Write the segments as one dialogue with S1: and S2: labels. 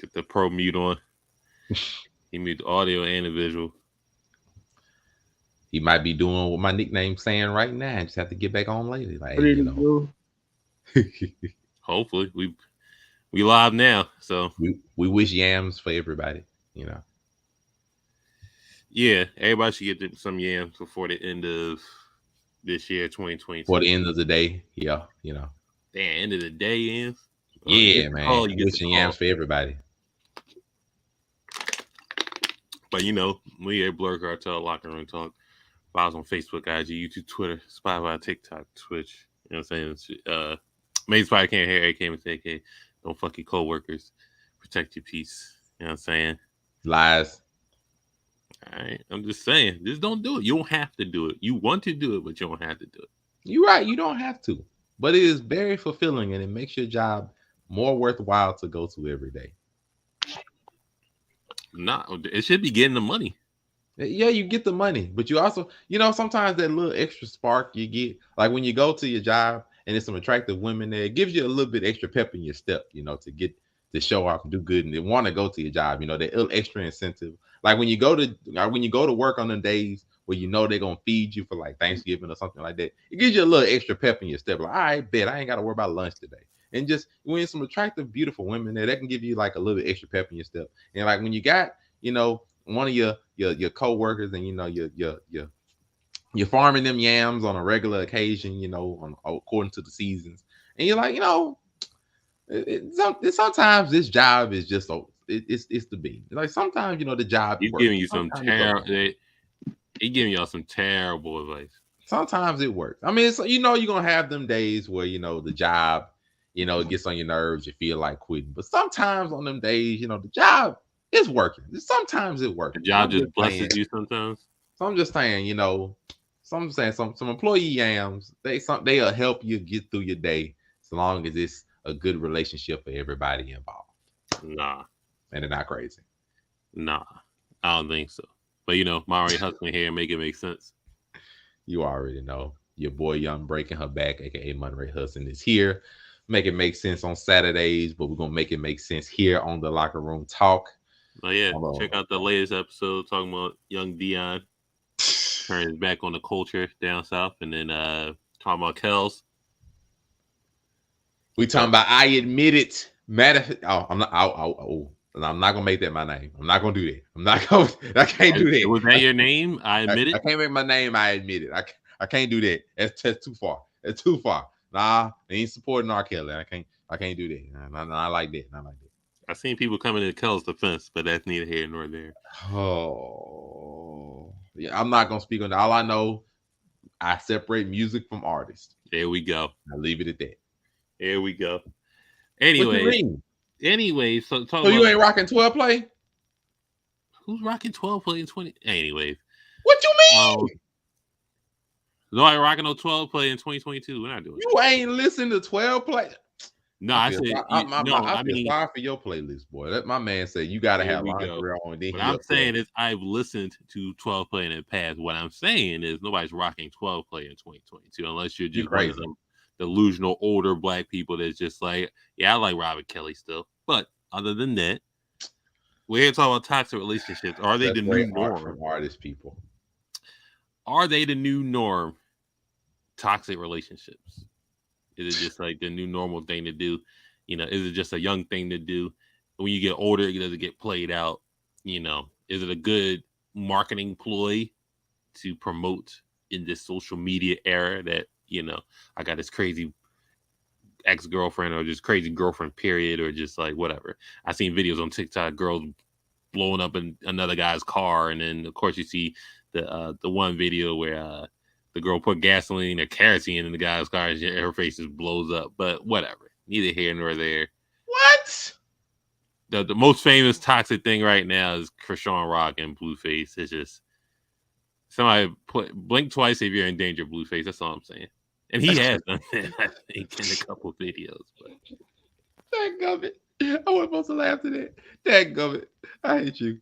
S1: Get the pro mute on. He mute the audio and the visual.
S2: He might be doing what my nickname's saying right now. I just have to get back on later. Like, hey,
S3: Ready to go.
S1: Hopefully, we live now. So
S2: we wish yams for everybody. You know.
S1: yeah, everybody should get some yams before the end of this year,
S2: For
S1: 2022.
S2: the end of the day, yeah, you know.
S1: Damn, end of the day ends. Well, you
S2: Yeah,
S1: get the
S2: man.
S1: call, you
S2: I'm
S1: get the
S2: wishing yams
S1: call.
S2: for everybody.
S1: But we at Blur Cartel Locker Room Talk. Follow us on Facebook, IG, YouTube, Twitter, Spotify, TikTok, Twitch. You know what I'm saying? Maybe Spy can't hear AK and AK. Don't fuck your coworkers. Protect your peace. You know what I'm saying?
S2: Lies.
S1: All right. I'm just saying. Just don't do it. You don't have to do it. You want to do it, but you don't have to do it.
S2: You're right. You don't have to, but it is very fulfilling, and it makes your job more worthwhile to go to every day.
S1: Nah, it should be getting the money.
S2: Yeah, you get the money, but you also, sometimes that little extra spark you get, like when you go to your job and there's some attractive women there, it gives you a little bit extra pep in your step, to get to show off and do good and they want to go to your job, that little extra incentive. Like when you go to work on the days where they're gonna feed you for like Thanksgiving or something like that, it gives you a little extra pep in your step. Like, all right, bet I ain't gotta worry about lunch today. And just when some attractive, beautiful women there, that can give you like a little bit extra pep in your step. And like when you got, one of your co-workers and you're farming them yams on a regular occasion, according to the seasons, and you're like, sometimes this job is just it's the bean. Like sometimes the job
S1: He's
S2: works,
S1: giving you some
S2: sometimes it's okay.
S1: terrible. He giving y'all some terrible advice.
S2: Sometimes it works. I mean, you're gonna have them days where the job, it gets on your nerves. You feel like quitting, but sometimes on them days, the job is working. Sometimes it works.
S1: The job just blesses you sometimes.
S2: So I'm just saying, some employee yams, they'll help you get through your day as long as it's a good relationship for everybody involved.
S1: Nah.
S2: And they're not crazy.
S1: Nah. I don't think so. But Mari hustling here make it make sense.
S2: You already know. Your boy Young breaking her back, aka Monterey Hudson, is here. Make it make sense on Saturdays, but we're gonna make it make sense here on the Locker Room Talk.
S1: Oh yeah, check out the latest episode talking about young Dion turning his back on the culture down south, and then talking about Kels.
S2: We talking about I admit it. I'm not gonna make that my name. I'm not gonna do that. I can't do that.
S1: Was that your name? I admit it.
S2: I can't make my name. I admit it. I can't do that. That's too far. It's too far. Nah, they ain't supporting R. Kelly. I can't do that. Not like that. Not like that.
S1: I've seen people coming to Kel's defense, but that's neither here nor there.
S2: Oh, yeah. I'm not gonna speak on that. All I know, I separate music from artists.
S1: There we go.
S2: I leave it at that.
S1: There we go. Anyway, so
S2: you ain't rocking 12 play?
S1: Who's rocking 12 play in 20? Anyways,
S2: what you mean?
S1: Nobody rocking no 12 play in 2022. We're not doing.
S2: You ain't listening to 12 play.
S1: No, I said
S2: I feel sorry for your playlist, boy. My man said you gotta have lingerie on.
S1: What I'm saying is I've listened to 12 play in the past. What I'm saying is nobody's rocking 12 play in 2022 unless you're just one of them delusional older black people that's just like, yeah, I like Robert Kelly still. But other than that, we're here to talk about toxic relationships. Are they the new norm?
S2: Artist people.
S1: Are they the new norm? Toxic relationships. Is it just like the new normal thing to do? Is it just a young thing to do? When you get older, does it get played out? Is it a good marketing ploy to promote in this social media era that, I got this crazy ex-girlfriend or just crazy girlfriend period, or just like whatever. I seen videos on TikTok, girls blowing up in another guy's car. And then of course you see the one video where, the girl put gasoline or kerosene in the guy's car and her face just blows up. But whatever. Neither here nor there.
S2: What?
S1: The most famous toxic thing right now is Krishan Rock and Blueface. It's just somebody blink twice if you're in danger, Blueface. That's all I'm saying. And he has done that, I think, in a couple of videos. But
S2: Dadgummit. I wasn't supposed to laugh at that. Dadgummit. I hate you.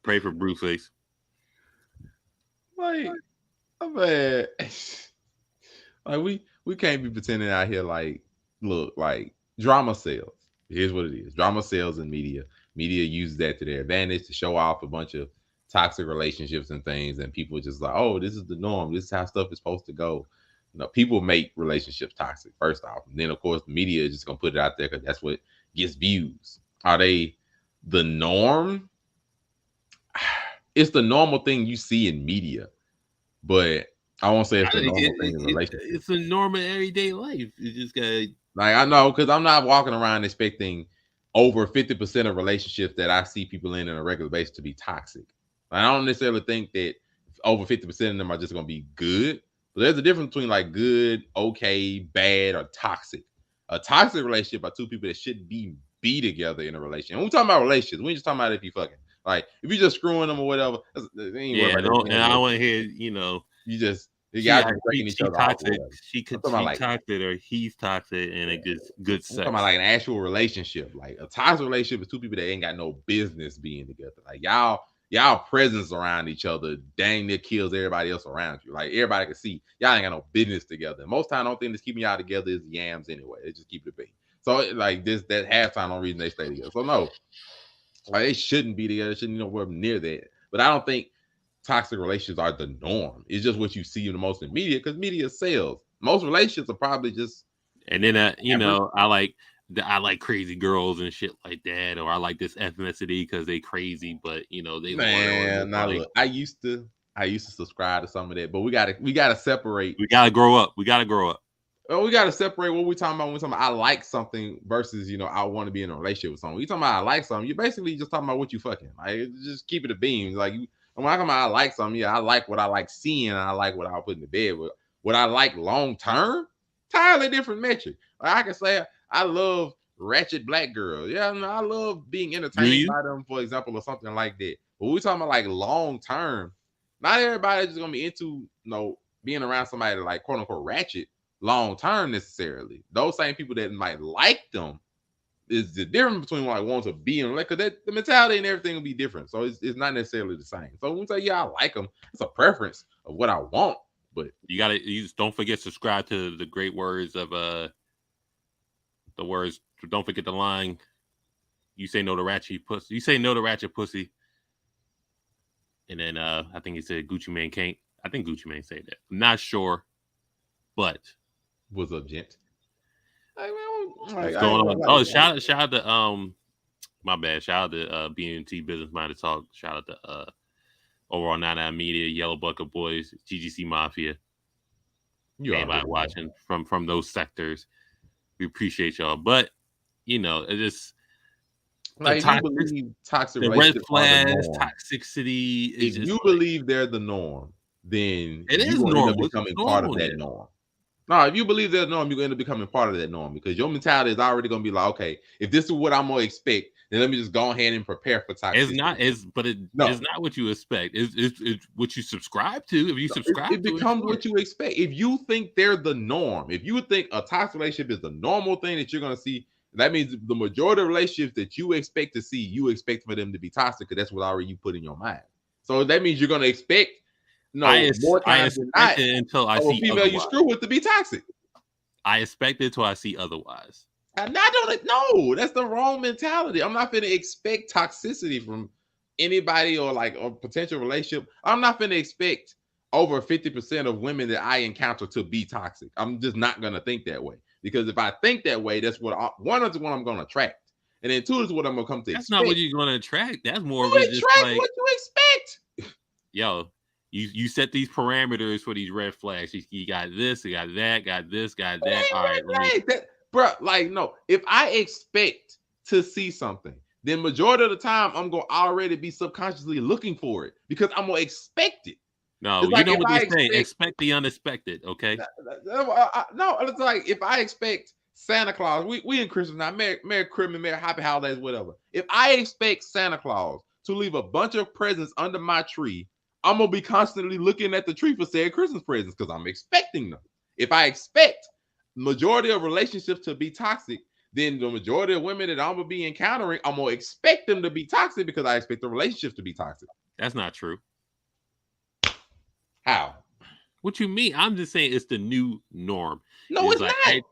S1: Pray for Blueface.
S2: Like, man, like we can't be pretending out here like, look, like drama sells. Here's what it is. Drama sells in media. Media uses that to their advantage to show off a bunch of toxic relationships and things. And people just like, oh, this is the norm. This is how stuff is supposed to go. People make relationships toxic, first off. And then, of course, the media is just going to put it out there because that's what gets views. Are they the norm? It's the normal thing you see in media, but I won't say it's
S1: I
S2: the
S1: think
S2: normal thing in relationships.
S1: it's a normal everyday life. You just got
S2: Like I know because I'm not walking around expecting over 50% of relationships that I see people in on a regular basis to be toxic. I don't necessarily think that over 50% of them are just going to be good. But there's a difference between like good, okay, bad, or toxic. A toxic relationship are two people that shouldn't be together in a relationship. When we talking about relationships, we ain't just talking about if you fucking like if you just screwing them or whatever. They ain't worried
S1: yeah.
S2: about that.
S1: No, and I want to hear
S2: You just
S1: she
S2: y'all just breaking each
S1: she
S2: other off or
S1: toxic.
S2: whatever. I'm talking about
S1: She
S2: like
S1: toxic or he's toxic, and it gets good
S2: I'm talking about
S1: sex.
S2: like an actual relationship. Like a toxic relationship is two people that ain't got no business being together. Like y'all presence around each other dang near kills everybody else around you. Like everybody can see y'all ain't got no business together. Most time, the only thing that's keeping y'all together is yams anyway. They just keep it big. So like this that halftime, no reason they stay together. So no, like they shouldn't be together. They shouldn't nowhere near that. But I don't think toxic relationships are the norm. It's just what you see the most in media because media sells. Most relationships are probably just
S1: And then
S2: average.
S1: I like crazy girls and shit like that, or I like this ethnicity because they crazy, but they loyal and
S2: Man,
S1: it's
S2: now
S1: like
S2: look, I used to subscribe to some of that, but we gotta separate.
S1: we gotta grow up. We gotta grow up.
S2: We gotta separate what we talking about when we talking about I like something versus I want to be in a relationship with someone. You talking about I like something, you basically just talking about what you fucking like. Just keep it a beam. Like when I come out, I like something. Yeah, I like what I like seeing, and I like what I'll put in the bed. But what I like long term, entirely different metric. Like I can say I love ratchet black girls. Yeah, no, I love being
S1: Do
S2: entertained
S1: you?
S2: by them, for example, or something like that. But we talking about like long term. Not everybody's just gonna be into being around somebody like quote unquote ratchet long term necessarily. Those same people that might like them is the difference between like wanting to be in like because the mentality and everything will be different. So it's not necessarily the same. So when we say yeah, I like them, it's a preference of what I want. But
S1: You just don't forget subscribe to the great words of the words. Don't forget the line. You say no to ratchet pussy. You say no to ratchet pussy. And then I think he said Gucci Man can't. I think Gucci Man said that. I'm not sure, but
S2: what's up, gent? Like, man,
S1: what's
S2: I
S1: going
S2: ain't
S1: on?
S2: gonna
S1: Oh,
S2: like
S1: shout out to my bad. Shout out to BNT Business Minded Talk. Shout out to overall 99 Media, Yellow Bucket Boys, GGC Mafia.
S2: you
S1: Anybody
S2: already know.
S1: watching from those sectors, we appreciate y'all. But it just the
S2: Like if you
S1: toxic,
S2: believe toxic
S1: the red
S2: relationships are the
S1: flags,
S2: norm,
S1: toxicity is
S2: if
S1: just
S2: you
S1: like
S2: believe they're the norm, then
S1: it
S2: you're
S1: is
S2: gonna end up
S1: normal. It's
S2: becoming part of
S1: normal
S2: that
S1: now.
S2: norm. No, if you believe there's norm, you're gonna end up becoming part of that norm because your mentality is already gonna be like, okay, if this is what I'm gonna expect, then let me just go ahead and prepare for
S1: It's
S2: toxicity.
S1: not it's but it's
S2: No,
S1: not what you expect. It's what you subscribe to. If you
S2: it
S1: subscribe to it,
S2: becomes
S1: sure.
S2: what you expect. If you think they're the norm, if you think a toxic relationship is the normal thing that you're gonna see, that means the majority of relationships that you expect to see, you expect for them to be toxic because that's what already you put in your mind. So that means you're gonna expect, more
S1: I
S2: times than
S1: expect
S2: not,
S1: it until I
S2: of a
S1: see
S2: female you
S1: otherwise.
S2: screw with to be toxic.
S1: I expect it until I see otherwise.
S2: And I don't know. That's the wrong mentality. I'm not gonna expect toxicity from anybody or like a potential relationship. I'm not gonna expect over 50% of women that I encounter to be toxic. I'm just not gonna think that way. Because if I think that way, that's one is what I'm gonna attract. And then two is what I'm gonna come to
S1: That's not what
S2: expect.
S1: you're gonna attract. That's more of
S2: You
S1: it just
S2: attract
S1: like,
S2: what you expect.
S1: yo, you set these parameters for these red flags. You got this, you got that, got this, got
S2: It
S1: that.
S2: ain't
S1: All right, let me.
S2: red flag. Bro, like, no. If I expect to see something, then majority of the time I'm gonna already be subconsciously looking for it because I'm gonna expect it.
S1: No,
S2: It's
S1: you
S2: like
S1: know
S2: if
S1: what they
S2: I
S1: say.
S2: expect
S1: Expect the unexpected. Okay.
S2: no, it's like if I expect Santa Claus, we in Christmas now, Merry Christmas, Merry Happy Holidays, whatever. If I expect Santa Claus to leave a bunch of presents under my tree, I'm gonna be constantly looking at the tree for said Christmas presents because I'm expecting them. If I expect majority of relationships to be toxic, then the majority of women that I'm gonna be encountering, I'm gonna expect them to be toxic because I expect the relationships to be toxic.
S1: That's not true.
S2: How?
S1: What you mean? I'm just saying it's the new norm.
S2: No,
S1: It's
S2: it's
S1: like,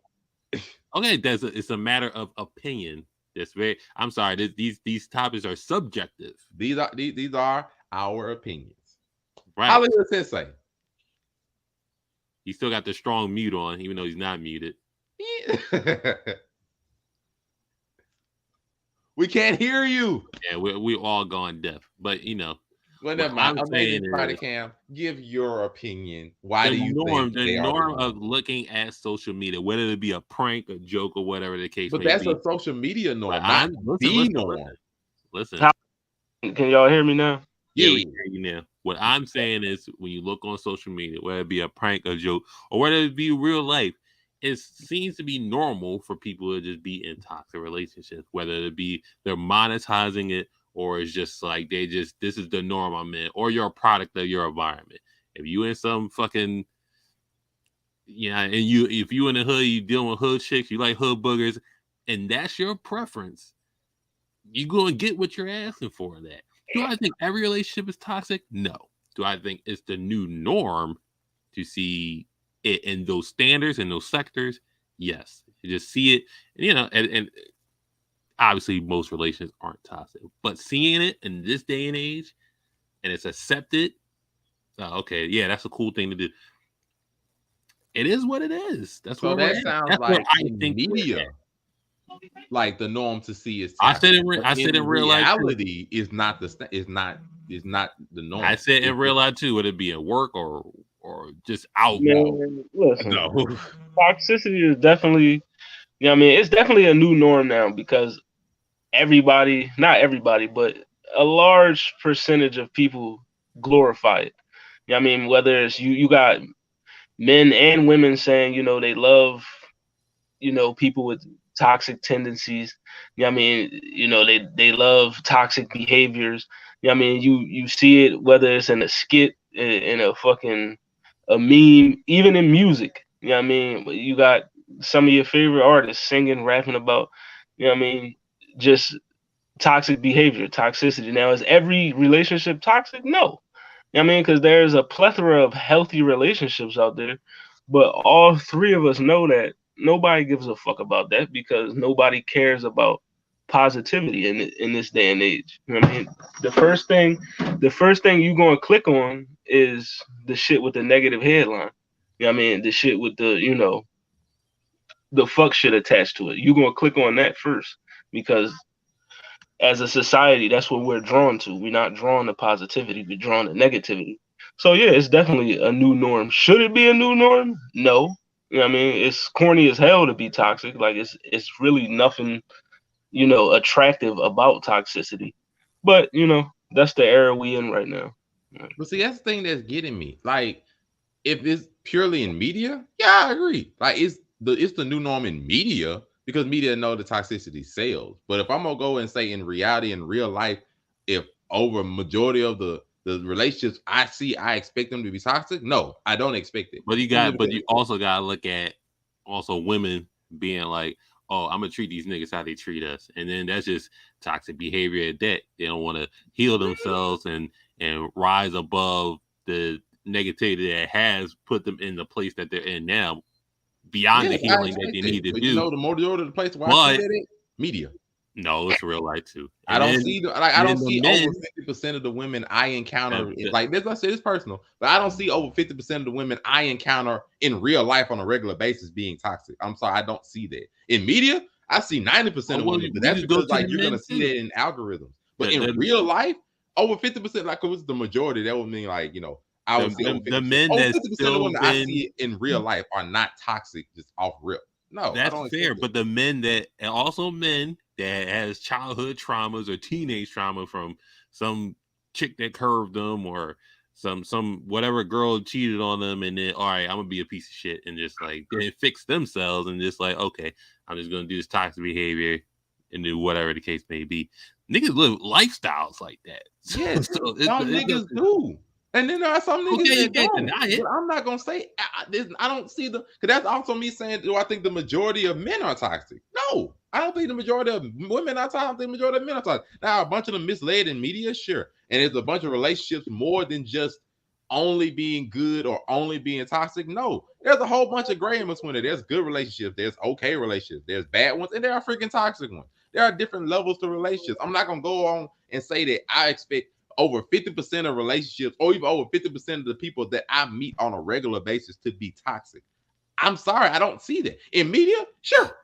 S2: not.
S1: okay, it's a matter of opinion. It's very. I'm sorry. These topics are subjective.
S2: These are our opinions.
S1: Right.
S2: Hollywood Sensei.
S1: He still got the strong mute on, even though he's not muted.
S2: We can't hear you.
S1: Yeah, we all gone deaf. But
S2: Well,
S1: what
S2: never mind.
S1: I'm saying
S2: Amazing Spider
S1: is
S2: Cam, give your opinion. Why do you think
S1: the
S2: they are the
S1: norm
S2: norm?
S1: of looking at social media, whether it be a prank, a joke, or whatever the case
S2: But
S1: may
S2: that's
S1: be.
S2: a social media
S1: But
S2: norm, not
S1: I'm listen,
S2: the
S1: listen, listen,
S2: norm.
S1: listen.
S3: How, can y'all hear me now?
S1: Yeah, we
S2: Yeah.
S1: can hear you now. What I'm saying is, when you look on social media, whether it be a prank, a joke, or whether it be real life, it seems to be normal for people to just be in toxic relationships. Whether it be they're monetizing it, or it's just like this is the norm I'm in, or you're a product of your environment. If you in some fucking and if you in the hood, you dealing with hood chicks, you like hood boogers, and that's your preference, you gonna get what you're asking for in that. Do I think every relationship is toxic? No. Do I think it's the new norm to see it in those standards and those sectors? Yes. You just see it, and obviously most relations aren't toxic, but seeing it in this day and age, and it's accepted. Okay, yeah, that's a cool thing to do. It is what it is. That's
S2: So
S1: where we're
S2: that
S1: at.
S2: sounds
S1: That's where
S2: like
S1: I
S2: in
S1: think we're at.
S2: media, like the norm to see is
S1: I said
S2: toxic. But
S1: I said in
S2: in
S1: real life too.
S2: reality, is not the
S1: I
S2: norm.
S1: said in
S2: It's
S1: real
S2: just
S1: life too, whether it be at work or just out.
S2: no,
S3: Man, listen,
S2: no.
S3: toxicity is definitely, I mean, it's definitely a new norm now because everybody, not everybody, but a large percentage of people glorify it. I mean, whether it's you got men and women saying, they love, people with toxic tendencies. I mean, they love toxic behaviors. I mean, you see it whether it's in a skit, in a fucking a meme, even in music. I mean, you got some of your favorite artists singing, rapping about, I mean, just toxic behavior, toxicity. Now, is every relationship toxic? No. I mean, because there's a plethora of healthy relationships out there, but all three of us know that nobody gives a fuck about that because nobody cares about positivity in this day and age. You know what I mean? The first thing you're gonna click on is the shit with the negative headline. You know what I mean? The shit with the fuck shit attached to it. You're gonna click on that first because as a society, that's what we're drawn to. We're not drawn to positivity, we're drawn to negativity. So yeah, it's definitely a new norm. Should it be a new norm? No. You know what I mean? It's corny as hell to be toxic. Like it's really nothing, attractive about toxicity. But, that's the era we in right now.
S2: But see, that's the thing that's getting me. Like, if it's purely in media, yeah, I agree. Like, it's the new norm in media because media know the toxicity sells. But if I'm gonna go and say in reality, in real life, if over majority of the relationships I see, I expect them to be toxic. No, I don't expect it. Simply
S1: But
S2: because
S1: you also gotta look at also women being like, oh, I'm gonna treat these niggas how they treat us, and then that's just toxic behavior at that. They don't want to heal themselves and rise above the negativity that has put them in the place that they're in now, beyond the
S2: yes, I
S1: healing that
S2: expect
S1: they
S2: it.
S1: need to
S2: But you
S1: do.
S2: know, the majority of the place where I see
S1: But
S2: that in media.
S1: no, it's real life too.
S2: I don't see I
S1: And
S2: don't
S1: then the
S2: see over
S1: men,
S2: 50% of the women I
S1: uh,
S2: encounter
S1: the,
S2: like this. I say it's personal, but I don't see over 50% of the women I encounter in real life on a regular basis being toxic. I'm sorry, I don't see that in media. I see 90% of
S1: well,
S2: women, but
S1: we
S2: that's
S1: could go
S2: because
S1: to the
S2: like you're
S1: men
S2: gonna see
S1: too.
S2: that in algorithms. But
S1: The
S2: in
S1: the
S2: real life, over 50%, like it was the majority, that would mean like I would see over
S1: the
S2: 50%.
S1: men
S2: Over
S1: that's
S2: 50% of
S1: still
S2: women I
S1: been.
S2: see in real life are not toxic, just off rip. No, I
S1: That's
S2: don't
S1: fair,
S2: expect it.
S1: but the men that and also men that has childhood traumas or teenage trauma from some chick that curved them or some whatever girl cheated on them, and then all right, I'm gonna be a piece of shit and just like they fix themselves and just like okay, I'm just gonna do this toxic behavior and do whatever the case may be. Niggas live lifestyles like that,
S2: Yes,
S1: so
S2: some
S1: it
S2: niggas
S1: doesn't.
S2: do. And then there are some niggas
S1: Okay, you
S2: that
S1: can't
S2: don't.
S1: deny
S2: But
S1: it.
S2: I'm not gonna say I don't see the because that's also me saying, do I think the majority of men are toxic? No, I don't think the majority of women are toxic. I don't think the majority of men are toxic. Now a bunch of them misled in media, sure. And it's a bunch of relationships more than just only being good or only being toxic. No, there's a whole bunch of gray in between it. There's good relationships, there's okay relationships, there's bad ones, and there are freaking toxic ones. There are different levels to relationships. I'm not gonna go on and say that I expect over 50% of relationships, or even over 50% of the people that I meet on a regular basis to be toxic. I'm sorry, I don't see that. In media, sure.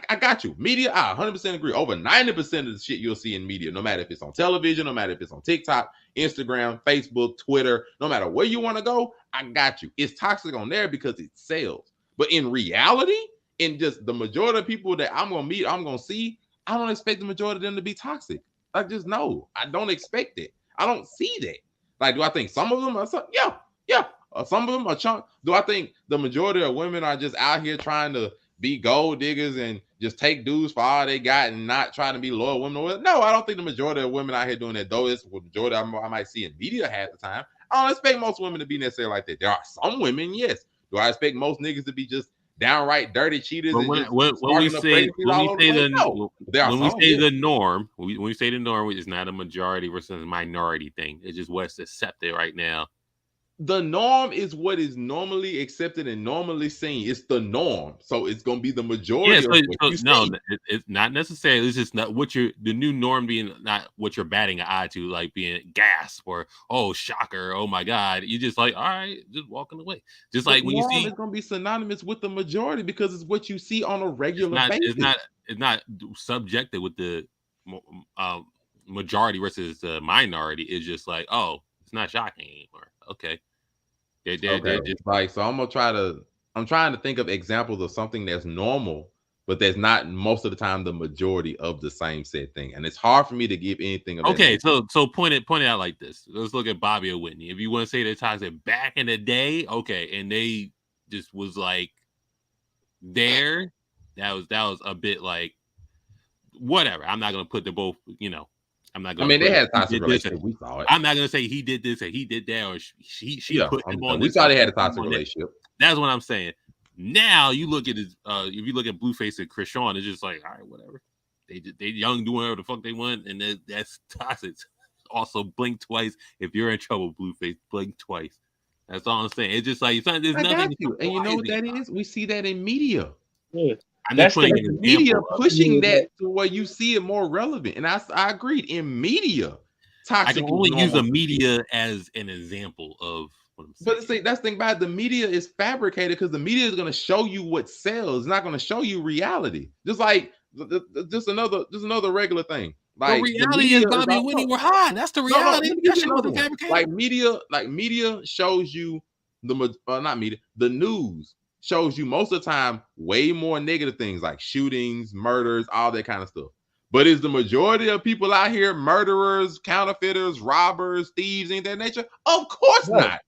S2: I got you. Media, I 100% agree. Over 90% of the shit you'll see in media, no matter if it's on television, no matter if it's on TikTok, Instagram, Facebook, Twitter, no matter where you want to go, I got you. It's toxic on there because it sells. But in reality, in just the majority of people that I'm going to meet, I'm going to see, I don't expect the majority of them to be toxic. Like, just no, I don't expect it. I don't see that. Like, do I think some of them are? Yeah, yeah. Some of them are chunk. Do I think the majority of women are just out here trying to be gold diggers and just take dudes for all they got and not trying to be loyal women? No, I don't think the majority of women out here doing that. Though it's the majority I might see in media half the time. I don't expect most women to be necessarily like that. There are some women, yes. Do I expect most niggas to be just downright dirty cheaters
S1: But
S2: and
S1: when,
S2: just
S1: when we
S2: sparking up
S1: say
S2: pregnancies all over the place? No, there are
S1: when we
S2: some.
S1: say
S2: Yes.
S1: the norm, when we say the norm, it's not a majority versus a minority thing. It's just what's accepted right now.
S2: The norm is what is normally accepted and normally seen. It's the norm, so it's gonna be the majority of what you
S1: no,
S2: see.
S1: it's not necessarily. It's just not what you're the new norm being not what you're batting an eye to, like being gasp or oh shocker, oh my god. You just like all right, just walking away. Just
S2: But
S1: like when you
S2: norm
S1: see,
S2: is gonna be synonymous with the majority because it's what you see on a
S1: it's
S2: regular
S1: not,
S2: basis.
S1: it's not subjected with the majority versus the minority. It's just like oh, it's not shocking anymore. Okay.
S2: Okay,
S1: Just
S2: like so I'm trying to think of examples of something that's normal, but that's not most of the time the majority of the same said thing. And it's hard for me to give anything of that
S1: okay.
S2: nature.
S1: So point it out like this. Let's look at Bobby or Whitney. If you want to say they're toxic back in the day, okay, and they just was like there, that was a bit like whatever. I'm not gonna put the both, I'm not
S2: I
S1: gonna
S2: mean, they
S1: put
S2: had a
S1: he
S2: toxic
S1: did this.
S2: relationship. We saw it.
S1: I'm not gonna say he did this and he did that, or she
S2: Yeah,
S1: put him on
S2: we
S1: this.
S2: saw they had a toxic relationship.
S1: That's what I'm saying. Now you look at his, if you look at Blueface and Chris Sean, it's just like, all right, whatever. They young doing whatever the fuck they want, and that's toxic. Also, blink twice if you're in trouble. Blueface, blink twice. That's all I'm saying. It's just like there's
S2: I
S1: nothing.
S2: got you. And you know what that is? We see that in media.
S3: Yeah.
S1: I'm
S3: That's
S1: just putting
S3: the
S1: an
S2: Media
S1: example.
S2: pushing that to where you see it more relevant. And I agreed. In media,
S1: I
S2: toxic
S1: can
S2: is
S1: only use
S2: normal.
S1: the media as an example of what I'm saying.
S2: But see, that's the thing about it. The media is fabricated because the media is going to show you what sells. It's not going to show you reality. Just like just another regular thing.
S1: The
S2: Like the
S1: reality is
S2: media is
S1: Bobby and Whitney
S2: also,
S1: were hot. That's the
S2: no.
S1: reality.
S2: Let me
S1: That
S2: give you
S1: shit
S2: another
S1: wasn't
S2: one.
S1: fabricated.
S2: Like media shows you not media. The news shows you most of the time way more negative things like shootings, murders, all that kind of stuff. But is the majority of people out here murderers, counterfeiters, robbers, thieves, anything of that nature? Of course not.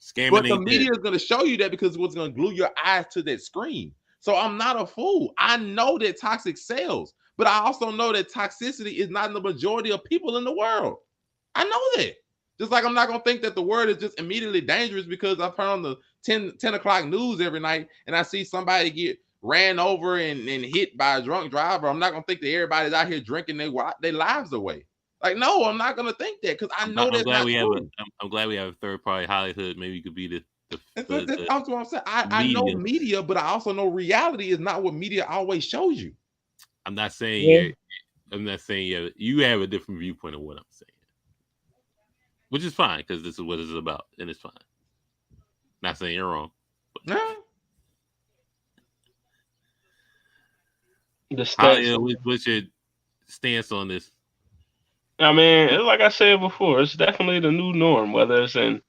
S1: Scamming
S2: But the
S1: ain't
S2: media
S1: dead.
S2: is going to show you that because what's going to glue your eyes to that screen. So I'm not a fool. I know that toxic sells, but I also know that toxicity is not in the majority of people in the world. I know that. Just like I'm not going to think that the word is just immediately dangerous because I turn on the 10 o'clock news every night and I see somebody get ran over and hit by a drunk driver. I'm not going to think that everybody's out here drinking their lives away. Like, no, I'm not gonna think that because I know
S1: I'm
S2: that's
S1: glad
S2: not
S1: we have
S2: true.
S1: I'm glad we have a third party Hollywood. Maybe you could be the
S2: That's
S1: the
S2: what I'm saying. I know
S1: media.
S2: media, but I also know reality is not what media always shows you.
S1: I'm not saying
S3: Yeah.
S1: I'm not saying you have a different viewpoint of what I'm saying, which is fine because this is what it's about, and it's fine. Not saying you're wrong.
S2: Nah.
S3: The stats.
S1: What's your stance on this?
S3: I mean, like I said before, it's definitely the new norm, whether it's in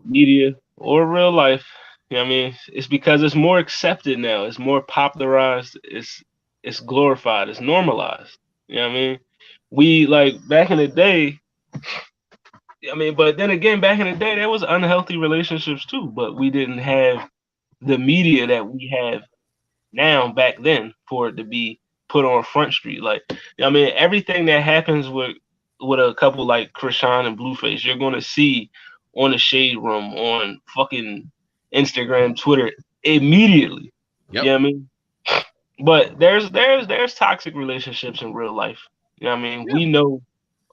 S3: media or real life. You know what I mean? It's because it's more accepted now. It's more popularized. It's glorified. It's normalized. You know what I mean? We like back in the day. I mean, but then again, back in the day, there was unhealthy relationships too. But we didn't have the media that we have now back then for it to be put on Front Street. Like, I mean, everything that happens with a couple like Krishan and Blueface, you're gonna see on the Shade Room, on fucking Instagram, Twitter immediately.
S2: Yep.
S3: You know what I mean? But there's toxic relationships in real life. You know what I mean?
S2: Yeah.
S3: We know.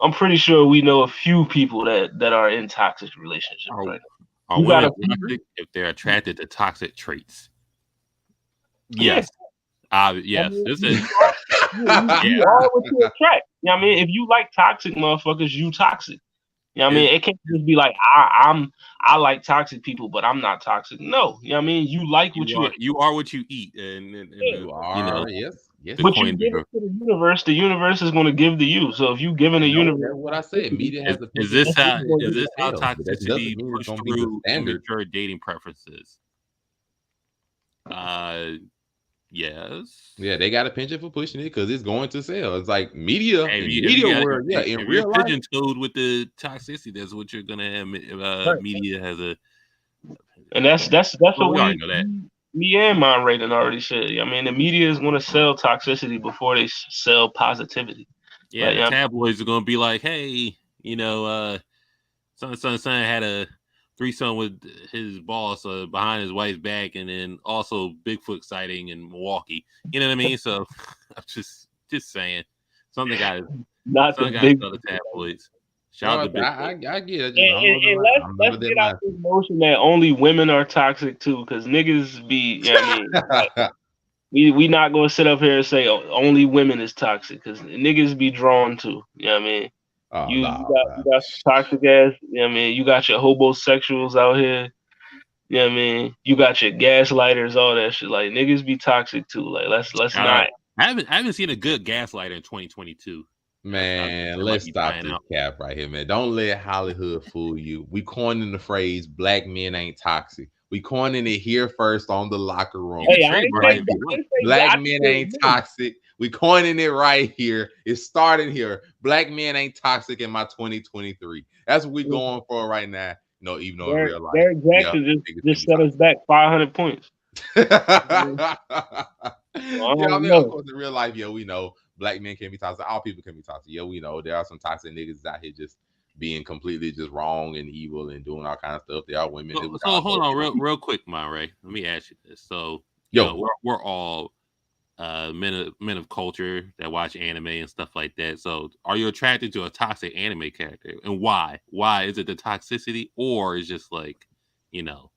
S3: I'm pretty sure we know a few people that are in toxic relationships right now.
S1: Are
S3: You gotta
S1: women toxic if they're attracted to toxic traits? Yes.
S3: I
S1: Yes,
S3: mean,
S1: this is
S3: you
S1: yeah.
S3: are what you attract. You know what I mean? If you like toxic motherfuckers, you toxic. You know what I
S1: It's,
S3: mean? It can't just be like I like toxic people, but I'm not toxic. No, you know what I mean? You like what you
S1: you are what you eat, and
S3: attract.
S2: You
S1: you know
S2: are, yes, yes.
S1: the
S3: What you
S1: coin
S3: give
S1: to
S3: it to the universe is going to give to you. So if you giving the
S2: No,
S3: universe
S2: that's what I said. Media has a
S1: is
S2: penchant for
S1: this
S3: that's what
S1: how
S3: it's
S2: pushing
S3: gonna
S1: is
S2: things
S3: do.
S1: this
S2: to
S1: how
S2: sell, but that doesn't
S1: toxicity
S2: mean it's
S1: pushed
S2: going to be the
S1: through
S2: standard.
S1: immature dating preferences? Uh, yes.
S2: Yeah, they got a penchant for pushing it because it's going to sell. It's like media
S1: Hey,
S2: in
S1: if
S2: media
S1: you got
S2: world, yeah, in
S1: if you're
S2: real life.
S1: pigeon toed with the toxicity, that's what you're gonna have.
S3: Right.
S1: Media has a.
S3: And that's
S1: Well,
S3: what
S1: we already know that.
S3: me and Mind Rating already said. I mean, the media is going to sell toxicity before they sell positivity.
S1: Yeah,
S3: Like,
S1: the tabloids are gonna be like, hey, son had a threesome with his boss behind his wife's back, and then also Bigfoot sighting in Milwaukee. You know what I mean? So I'm just saying, something got
S3: not the
S1: something got to
S3: big.
S1: sell the tabloids. Shout
S2: No,
S1: out to Bigfoot.
S2: I get it. Just
S3: And,
S2: I'm
S3: and,
S2: of the
S3: and
S2: I'm not
S3: let's
S2: of that
S3: get out
S2: mindset.
S3: this notion that only women are toxic too, because niggas be. You know what I mean? Like, we not gonna sit up here and say only women is toxic, because niggas be drawn to. You know what I mean?
S2: Oh
S3: You
S2: no,
S3: got some toxic ass. You know what I mean? You got your homosexuals out here. You know what I mean? You got your gaslighters, all that shit. Like, niggas be toxic too. Like, let's
S1: Shout
S3: not.
S1: out. I haven't seen a good gaslighter in 2022.
S2: man,
S1: That might
S2: let's
S1: be
S2: stop
S1: dying
S2: this
S1: out.
S2: cap right here, man. Don't let Hollywood fool you. We coining the phrase "black men ain't toxic." We coining it here first on the locker
S1: You
S2: room.
S1: can
S3: Hey, I ain't
S1: trademark
S3: say
S1: it
S2: Right
S1: if
S2: here.
S1: you
S3: I
S1: want.
S3: ain't say
S2: Black
S3: I
S2: men
S3: said
S2: ain't
S3: men.
S2: toxic. We coining it right here. It's starting here. Black men ain't toxic in my 2023. That's what we going for right now. No, even though in real life,
S3: Derek
S2: yeah,
S3: Jackson
S2: niggas can
S3: just
S2: be
S3: set us back 500 points.
S2: toxic.
S3: I
S2: Yeah, I
S3: don't
S2: mean, of
S3: know.
S2: course, in real life, yeah, we know black men can be toxic. All people can be toxic. Yeah, we know there are some toxic niggas out here just being completely just wrong and evil and doing all kinds of stuff. There are women that we
S1: So
S2: also
S1: hold on, real quick, Monray. Let me ask you this. So
S2: yo.
S1: we're all men of culture that watch anime and stuff like that. So are you attracted to a toxic anime character, and why? Why is it the toxicity, or is just like, you know?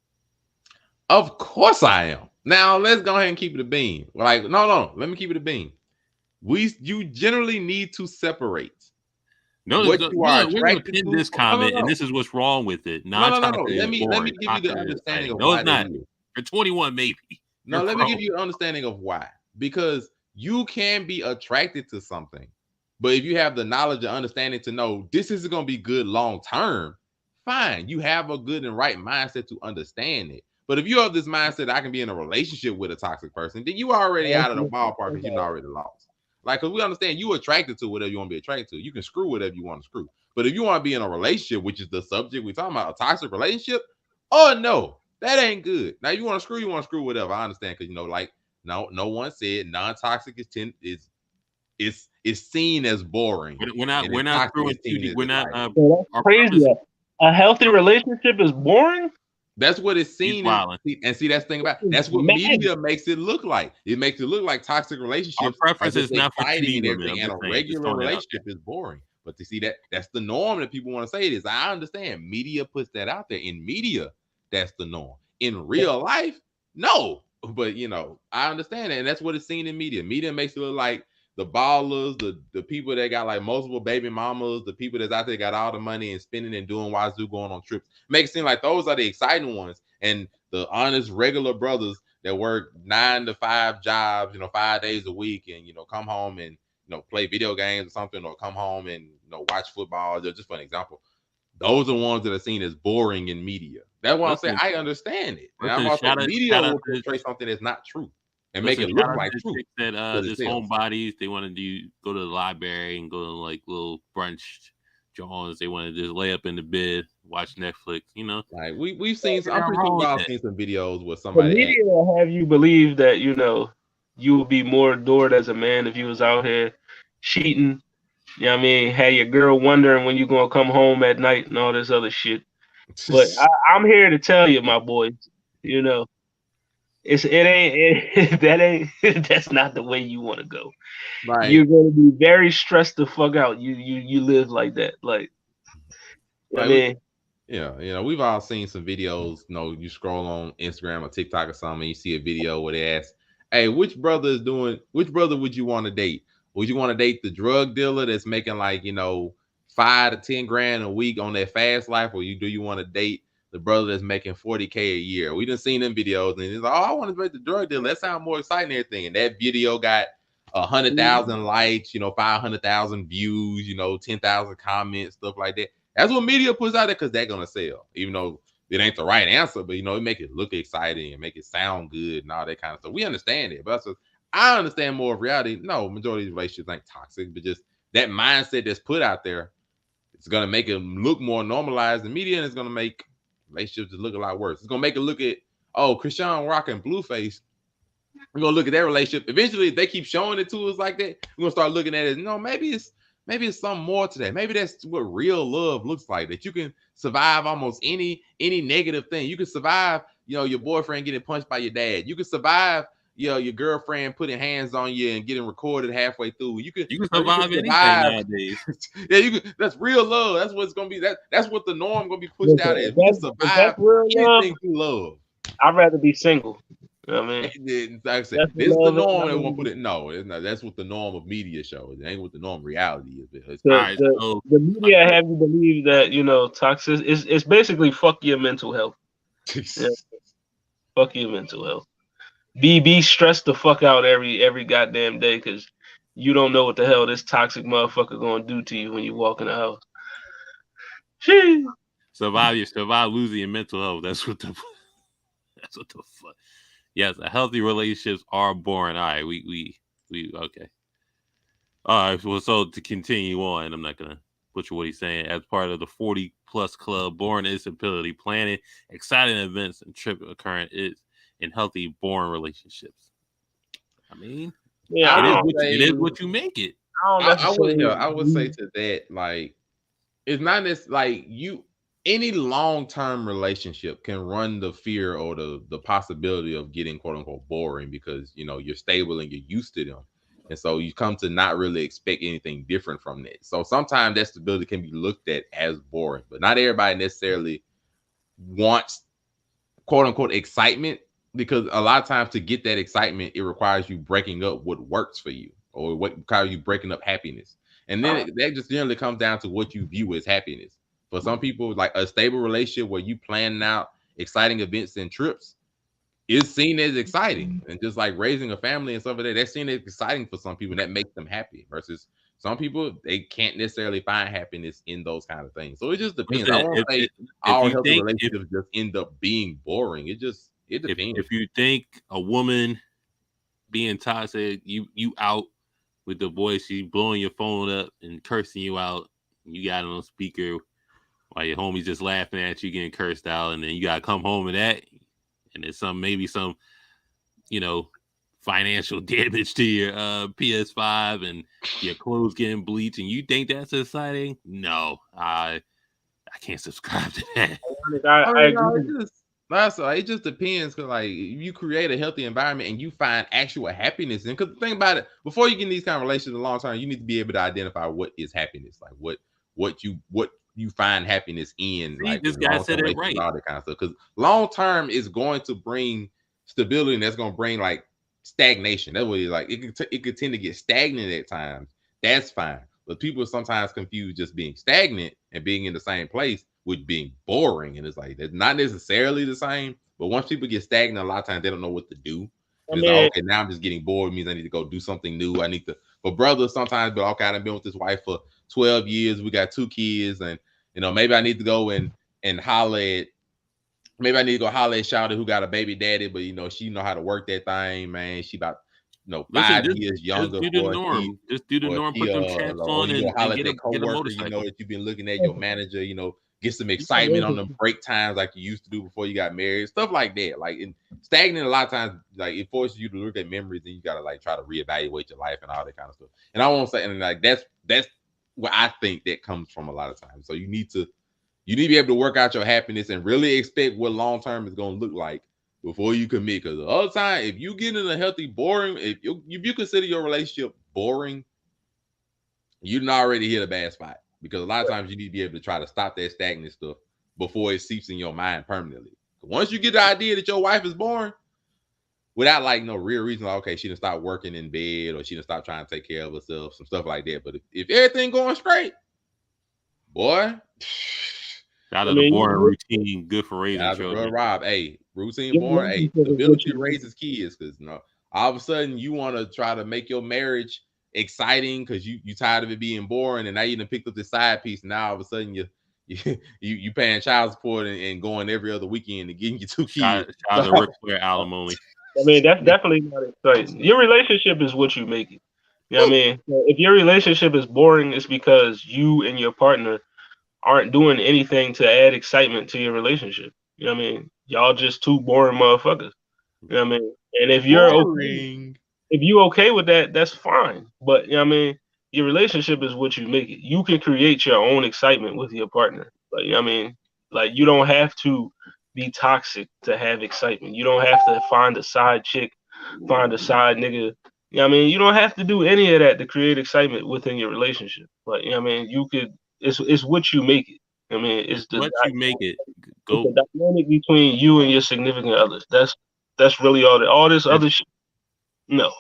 S2: Of course I am. Now let's go ahead and keep it a bean. Like, no, let me keep it a bean. You generally need to separate
S1: No,
S2: what you are
S1: we're gonna
S2: attracted
S1: pin
S2: to.
S1: this
S2: No, no,
S1: comment, and
S2: no.
S1: this is what's wrong with it.
S2: No.
S1: Non-toxic is
S2: Let me
S1: boring.
S2: give you the
S1: Toxic is
S2: understanding
S1: exciting.
S2: of
S1: No,
S2: why
S1: it's
S2: that
S1: not.
S2: is.
S1: You're 21, maybe.
S2: No,
S1: You're
S2: let me
S1: grown.
S2: give you an understanding of why. Because you can be attracted to something, but if you have the knowledge and understanding to know this isn't going to be good long term, fine. You have a good and right mindset to understand it. But if you have this mindset, I can be in a relationship with a toxic person, then you already out of the ballpark because you already lost. Like, because we understand you attracted to whatever you want to be attracted to. You can screw whatever you want to screw. But if you want to be in a relationship, which is the subject we're talking about, a toxic relationship, oh no, that ain't good. Now you want to screw whatever. I understand because like no one said non-toxic is seen as boring,
S1: We're not.
S2: and
S1: We're
S2: then
S1: not
S2: toxic
S1: screwing
S2: is seen
S1: cutie.
S2: as
S1: We're not.
S2: exciting.
S3: So that's
S1: Our
S3: crazy.
S1: premise.
S3: A healthy relationship is boring.
S2: That's what it's
S1: He's
S2: seen as,
S1: wilding.
S2: and see that's the thing about
S3: It's
S2: that's what
S3: mad.
S2: media makes it look like. It makes it look like toxic
S1: Our
S2: relationships are
S1: preference
S2: just
S1: is not for
S2: exciting
S1: cutie
S2: and
S1: women.
S2: everything,
S1: I'm
S2: and a
S1: just saying. Just
S2: regular
S1: throwing that out there.
S2: relationship is boring. But to see that's the norm that people want to say it is. I understand media puts that out there. In media, that's the norm. In real life, no. But I understand it, and that's what it's seen in media. Media makes it look like the ballers, the people that got like multiple baby mamas, the people that's out there got all the money and spending and doing wazoo, going on trips. Makes it seem like those are the exciting ones, and the honest regular brothers that work 9 to 5 jobs, 5 days a week, and come home and play video games or something, or come home and watch football. Just for an example, those are ones that are seen as boring in media. That's why I'm saying
S1: Listen,
S2: I understand it, and I'm
S1: listen.
S2: also media
S1: Shout out
S2: will
S1: to
S2: portray something that's not true and make
S1: listen.
S2: it
S1: Shout
S2: look
S1: out to
S2: like
S1: the
S2: truth
S1: chicks that
S2: because it
S1: just
S2: sells.
S1: homebodies. They want to go to the library and go to like little brunch joints. They want to just lay up in the bed, watch Netflix.
S2: Like we've seen. I'm
S1: Nothing
S2: pretty sure
S1: wrong
S2: we've
S1: with
S2: all
S1: that.
S2: seen some videos where
S3: The
S2: somebody
S3: media will have you believe that you would be more adored as a man if you was out here cheating. You know what I mean? Had your girl wondering when you gonna come home at night and all this other shit. But
S2: acts.
S3: I'm here to tell you, my boys, you know, that ain't that's not the way you want to go. You're
S2: like
S3: gonna be very stressed the fuck out. You live like that, like, I
S2: like we,
S3: mean,
S2: yeah, we've all seen some videos. You scroll on Instagram or TikTok or something, and you see a video where they ask, Hey, which brother is doing? Which brother would you want to date? Would you want to date the drug dealer that's making like 5 to 10 grand a week on that fast life, or do you want to date the brother that's making 40K a year? We done seen them videos, and it's like, oh, I want to date the drug dealer. That sounds more exciting than everything. And that video got 100,000 likes, 500,000 views, 10,000 comments, stuff like that. That's what media puts out there because they're gonna sell, even though it ain't the right answer, but it make it look exciting and make it sound good and all that kind of stuff. We understand it, but I understand more of reality. No, majority of relationships ain't toxic, but just that mindset that's put out there, it's gonna make it look more normalized in media, and it's gonna make relationships look a lot worse. It's gonna make it look at Christian Rock and Blueface. We're gonna look at that relationship. Eventually, if they keep showing it to us like that, we're gonna start looking at it. Maybe it's something more to that. Maybe that's what real love looks like. That you can survive almost any negative thing. You can survive, your boyfriend getting punched by your dad. You can survive, your girlfriend putting hands on you and getting recorded halfway through. You can
S1: survive anything nowadays.
S2: Yeah, you can. That's real love. That's what's gonna be. That's what the norm gonna be pushed out as. We can survive anything through love.
S3: I'd rather be single. You know what I mean?
S2: Like I said, this is the norm. They won't put it. No, it's not. That's what the norm of media shows. It ain't what the norm reality is.
S3: The media have you believe that toxic it's basically fuck your mental health. Yeah. Fuck your mental health. Be stressed the fuck out every goddamn day because you don't know what the hell this toxic motherfucker gonna do to you when you walk in the house. Sheesh.
S1: Survive losing your mental health. That's what the fuck. Yes, healthy relationships are boring. All right, we okay. All right, well, so to continue on, I'm not gonna butcher what he's saying. As part of the 40+ club, boring instability, planning exciting events and trip occurring is in healthy, boring relationships. I mean,
S3: yeah,
S1: it is what you make it.
S2: I would say to that, like, it's not this like any long-term relationship can run the fear or the possibility of getting quote unquote boring because you're stable and you're used to them. And so you come to not really expect anything different from that. So sometimes that stability can be looked at as boring, but not everybody necessarily wants quote unquote excitement, because a lot of times to get that excitement, it requires you breaking up what works for you or what requires you breaking up happiness. And then that just generally comes down to what you view as happiness. For some people, like a stable relationship where you planning out exciting events and trips is seen as exciting. And just like raising a family and stuff like that, that's seen as exciting for some people, and that makes them happy. Versus some people, they can't necessarily find happiness in those kind of things. So it just depends. I won't say all healthy relationships just end up being boring. It depends.
S1: If you think a woman being toxic, you out with the boy, she's blowing your phone up and cursing you out, you got it on speaker while your homie's just laughing at you getting cursed out, and then you gotta come home with that, and there's maybe some financial damage to your PS5 and your clothes getting bleached, and you think that's exciting? No, I can't subscribe to that.
S3: I agree.
S2: It just depends, because like you create a healthy environment and you find actual happiness. And because think about it, before you get in these kind of relationships in the long term, you need to be able to identify what is happiness, like what you find happiness in.
S1: See,
S2: like
S1: this guy said it right.
S2: All that kind of stuff. Because long term is going to bring stability, and that's going to bring like stagnation. That's what it's like. It could tend to get stagnant at times. That's fine. But people sometimes confuse just being stagnant and being in the same place with being boring, and it's like that's not necessarily the same. But once people get stagnant, a lot of times they don't know what to do. It's like, okay, now I'm just getting bored. It means I need to go do something new. I need to. But brothers sometimes, but okay, I've been with this wife for 12 years. We got 2 kids, and maybe I need to go and holler at. Maybe I need to go holler at Shawty who got a baby daddy, but she know how to work that thing, man. She about 5 years younger.
S1: Just do the norm. Just do the norm. Put them chaps on and get a motorcycle.
S2: That you've been looking at your manager, get some excitement on them break times like you used to do before you got married, stuff like that. Like in stagnant, a lot of times, like it forces you to look at memories, and you gotta like try to reevaluate your life and all that kind of stuff. And I won't say, and like that's where I think that comes from a lot of times. So you need to be able to work out your happiness and really expect what long term is going to look like before you commit. Because the other time, if you get in a healthy, boring, if you consider your relationship boring, you done already hit a bad spot. Because a lot of times you need to be able to try to stop that stagnant stuff before it seeps in your mind permanently. Once you get the idea that your wife is boring, without like no real reason. Like, okay, she done stopped working in bed, or she done stopped trying to take care of herself, some stuff like that. But if everything going straight, boy,
S1: Out
S3: I
S1: of the
S3: mean,
S1: boring routine, good for raising
S2: shout out to brother
S1: children.
S2: Rob. Hey, routine
S3: your
S2: born. Hey,
S3: relationship is what
S2: stability
S3: you make.
S2: raises kids, because all of a sudden you want to try to make your marriage exciting because you tired of it being boring, and now you done picked up this side piece, and now all of a sudden you paying child support and going every other weekend and getting your two kids.
S1: Shout out to Ric Flair alimony.
S3: I mean, that's definitely not exciting. Your relationship is what you make it. You know what I mean? So if your relationship is boring, it's because you and your partner aren't doing anything to add excitement to your relationship. You know what I mean? Y'all just two boring motherfuckers. You know what I mean? And
S2: Boring.
S3: if you okay with that, that's fine. But you know what I mean? Your relationship is what you make it. You can create your own excitement with your partner. Like, you know what I mean? Like, you don't have to be toxic to have excitement. You don't have to find a side chick, find a side nigga. You know what I mean? You don't have to do any of that to create excitement within your relationship. Like, you know what I mean? You could it's what you make it. I mean,
S1: What you make it
S3: it's
S1: go.
S3: the dynamic between you and your significant others. That's really all this other shit. No.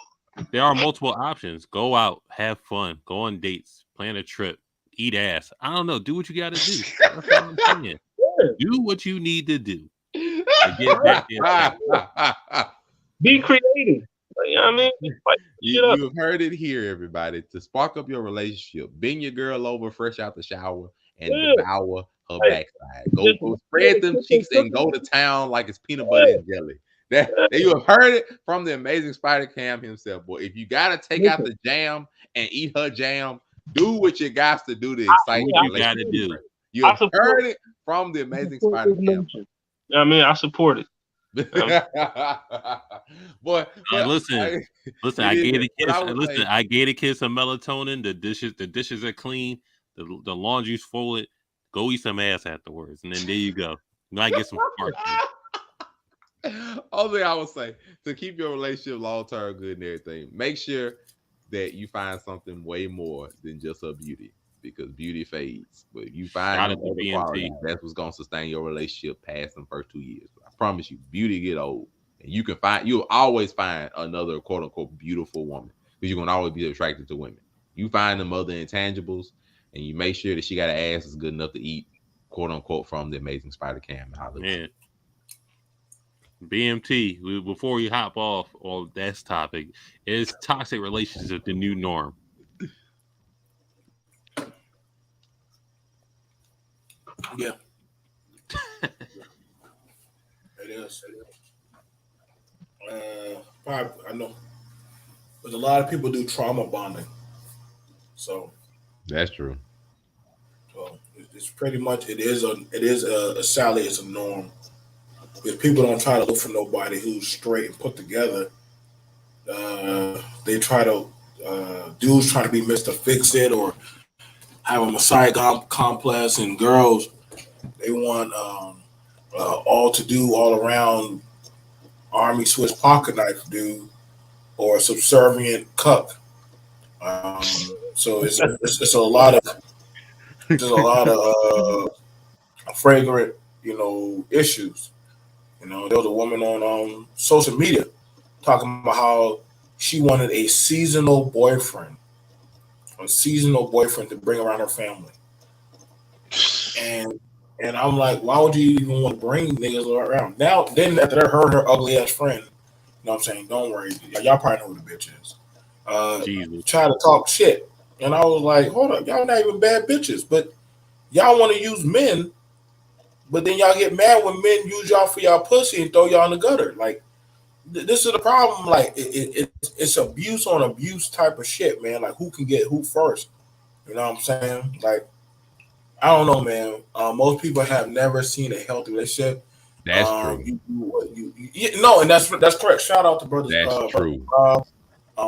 S1: There are multiple options. Go out, have fun, go on dates, plan a trip, eat ass. I don't know. Do what you got to do. That's all I'm saying.
S3: Yeah.
S1: Do what you need to do to get back in check.
S3: Be creative. Like, you know what I mean? Like, shit up.
S2: You have heard it here, everybody. To spark up your relationship, bend your girl over fresh out the shower and
S3: Yeah.
S2: devour her
S3: Like,
S2: backside. Go
S3: just
S2: spread them cheeks and go to town like it's peanut butter and jelly. That you have heard it from the amazing Spider Cam himself, boy. If you gotta take out the jam and eat her jam, do what you got to do to excite
S1: What
S2: your
S1: you got to
S2: relationship.
S1: do.
S2: You
S3: I
S2: have
S3: support,
S2: heard it from the amazing Spider Cam.
S3: You know what I mean? I support it.
S2: Boy, but
S1: Listen. I gave the kids. I gave the kids some melatonin. The dishes are clean. The laundry's folded. Go eat some ass afterwards, and then there you go. You might get some spark.
S2: Only I would say, to keep your relationship long term good and everything, make sure that you find something way more than just her beauty, because beauty fades. But if you find them other qualities, that's what's gonna sustain your relationship past them first 2 years. I promise you, beauty get old, and you'll always find another quote unquote beautiful woman, because you're gonna always be attracted to women. You find them other intangibles, and you make sure that she got an ass that's good enough to eat, quote unquote, from the amazing Spider Cam.
S1: Yeah. BMT, before you hop off on this topic, is toxic relationships the new norm?
S4: Yeah. It is. Probably, I know. But a lot of people do trauma bonding. So
S2: That's true.
S4: it's pretty much sadly it's a norm. If people don't try to look for nobody who's straight and put together, they try to dudes trying to be Mr. Fix It or have a Messiah complex, and girls they want all to do all around army Swiss pocket knife dude or subservient cuck. So it's a lot of there's a lot of fragrant issues. There was a woman on social media talking about how she wanted a seasonal boyfriend to bring around her family. And I'm like, why would you even want to bring niggas around? Now, then after that, her ugly ass friend, you know what I'm saying? Don't worry. Y'all probably know who the bitch is. Try to talk shit. And I was like, hold up, y'all not even bad bitches, but y'all want to use men, but then y'all get mad when men use y'all for y'all pussy and throw y'all in the gutter. Like, this is the problem. Like, it's abuse on abuse type of shit, man. Like, who can get who first? You know what I'm saying? Like, I don't know, man. Most people have never seen a healthy relationship.
S2: That's true.
S4: No, and that's correct. Shout out to brothers.
S2: That's true.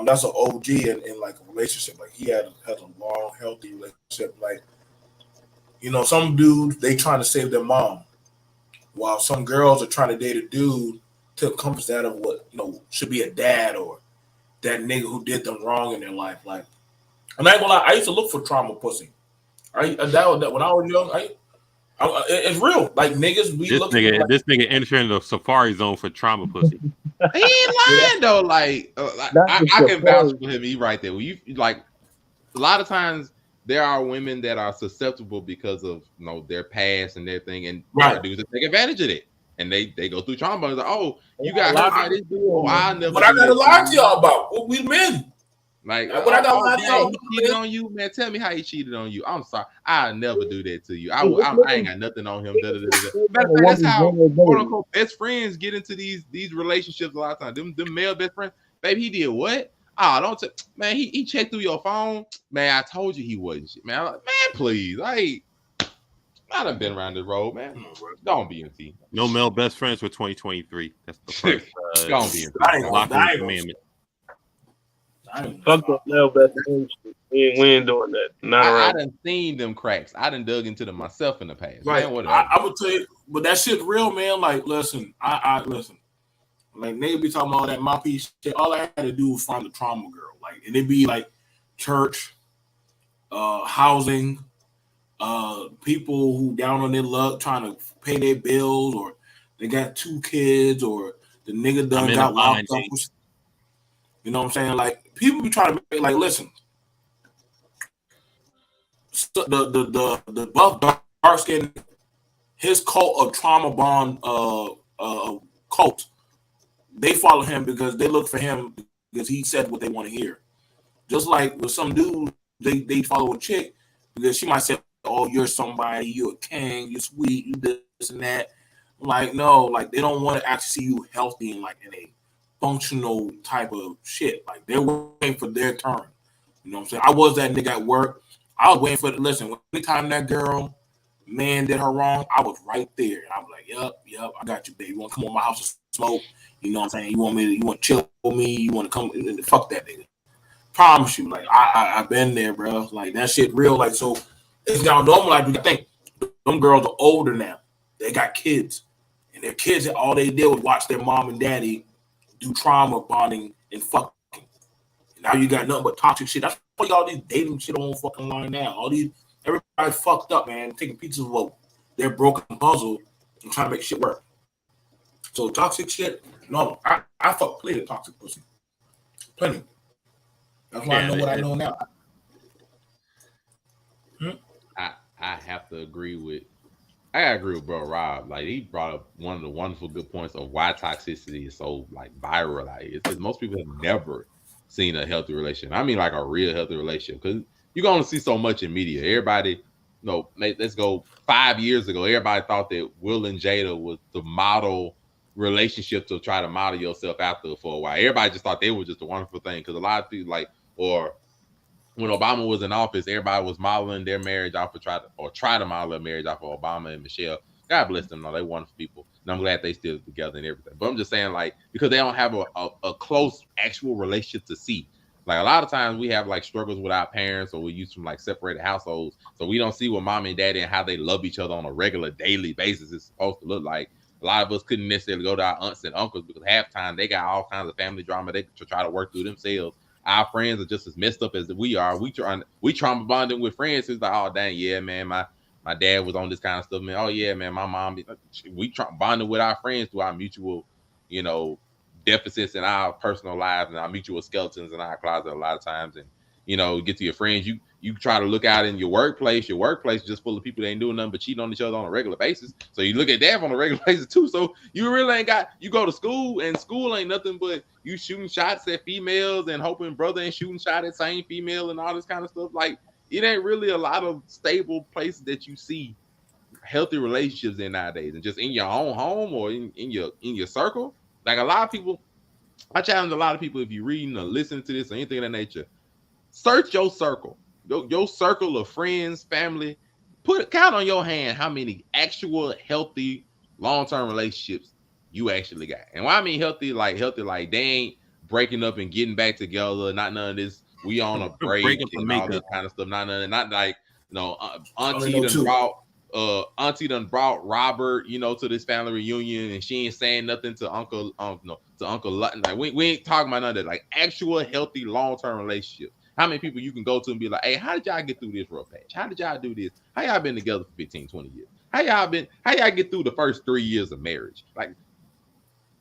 S4: That's an OG in like a relationship. Like he has a long, healthy relationship. Like, some dudes they trying to save their mom, while some girls are trying to date a dude to encompass that of what should be a dad or that nigga who did them wrong in their life. Like, I'm not gonna lie, I used to look for trauma pussy. That when I was young, It's real. Like niggas, we look.
S1: This nigga entering the safari zone for trauma pussy.
S2: He ain't lying though. Like I can vouch for him. He right there. When you like, a lot of times there are women that are susceptible because of their past and their thing, and there are dudes that take advantage of it, and they go through trauma. It's like, oh, you got hurt by this dude. Oh, I never.
S4: What I gotta lie to y'all about? What we men.
S2: Like, what I got lie to y'all? He cheated on you, man. Tell me how he cheated on you. I'm sorry. I never do that to you. I ain't got nothing on him. Matter of fact, that's how quote unquote best friends get into these relationships a lot of times. Them male best friends, baby, he did what? Oh, don't man. He checked through your phone, man. I told you he wasn't shit, man. I'm like, man, please, I done been around the road, man. Don't be empty.
S1: No male best friends for 2023. That's the first.
S2: Don't be empty.
S1: Commandment.
S3: Fuck the male best friends. We ain't doing that.
S2: I done seen them cracks. I done dug into them myself in the past.
S4: Right.
S2: Man,
S4: I would tell you, but that shit real, man. Like, listen, I listen. Like, niggas be talking about all that mouthpiece shit. All I had to do was find the trauma girl. Like, and it'd be like church, housing, people who down on their luck trying to pay their bills, or they got 2 kids, or the nigga done got locked up. You know what I'm saying? Like, people be trying to make, like, listen, the buff dark skin, his cult of trauma bond cult, they follow him because they look for him because he said what they want to hear. Just like with some dudes, they follow a chick because she might say, "Oh, you're somebody, you're a king, you're sweet, you this and that." Like, no, like they don't want to actually see you healthy and like in a functional type of shit. Like, they're waiting for their turn. You know what I'm saying? I was that nigga at work. I was waiting for listen, anytime that girl, man, did her wrong, I was right there. And I was like, yep, I got you, baby. You want to come on my house and smoke? You know what I'm saying? You want to chill with me? You want to come? Fuck that nigga. Promise you. Like, I've been there, bro. Like, that shit real. Like, so it's now normal. Like, we think them girls are older now. They got kids. And their kids, all they did was watch their mom and daddy do trauma bonding and fucking. Now you got nothing but toxic shit. That's why all these dating shit on fucking line now. Everybody fucked up, man. Taking pieces of their broken puzzle and trying to make shit work. So toxic shit, no. I fuck plenty of toxic pussy. Plenty. That's why I know what I know now.
S2: I have to agree with. I gotta agree with bro Rob. Like, he brought up one of the wonderful good points of why toxicity is so like viral. Like, it's because most people have never seen a healthy relationship. I mean, like a real healthy relationship, because you're gonna see so much in media. Everybody, let's go 5 years ago. Everybody thought that Will and Jada was the model relationship to try to model yourself after for a while. Everybody just thought they were just a wonderful thing, because a lot of people or when Obama was in office, everybody was modeling their marriage off of try to model their marriage off of Obama and Michelle. God bless them. They're wonderful people. And I'm glad they still together and everything. But I'm just saying, like, because they don't have a close actual relationship to see. Like, a lot of times we have like struggles with our parents, or we use from like separated households. So we don't see what mom and daddy and how they love each other on a regular daily basis is supposed to look like. A lot of us couldn't necessarily go to our aunts and uncles because half time they got all kinds of family drama they try to work through themselves. Our friends are just as messed up as we are. We trauma bonding with friends who's like, oh dang, yeah, man, my dad was on this kind of stuff, man. Oh yeah, man, my mom. We bonding with our friends through our mutual, deficits in our personal lives and our mutual skeletons in our closet a lot of times. And get to your friends, you try to look out in your workplace. Your workplace is just full of people that ain't doing nothing but cheating on each other on a regular basis. So you look at them on a regular basis too. So you really ain't got. You go to school, and school ain't nothing but you shooting shots at females and hoping brother ain't shooting shot at same female and all this kind of stuff. Like, it ain't really a lot of stable places that you see healthy relationships in nowadays, and just in your own home or in your circle. Like, a lot of people, I challenge a lot of people, if you're reading or listening to this or anything of that nature, search your circle, your circle of friends, family. Count on your hand how many actual healthy long-term relationships you actually got. And why I mean healthy, like they ain't breaking up and getting back together. Not none of this. We on a break and all that kind of stuff. Not like Auntie done brought Robert, to this family reunion, and she ain't saying nothing to Uncle Lutton. Like, we ain't talking about none of that. Like, actual healthy long-term relationships. How many people you can go to and be like, hey, how did y'all get through this rough patch? How did y'all do this? How y'all been together for 15, 20 years? How y'all been? How y'all get through the first 3 years of marriage? Like,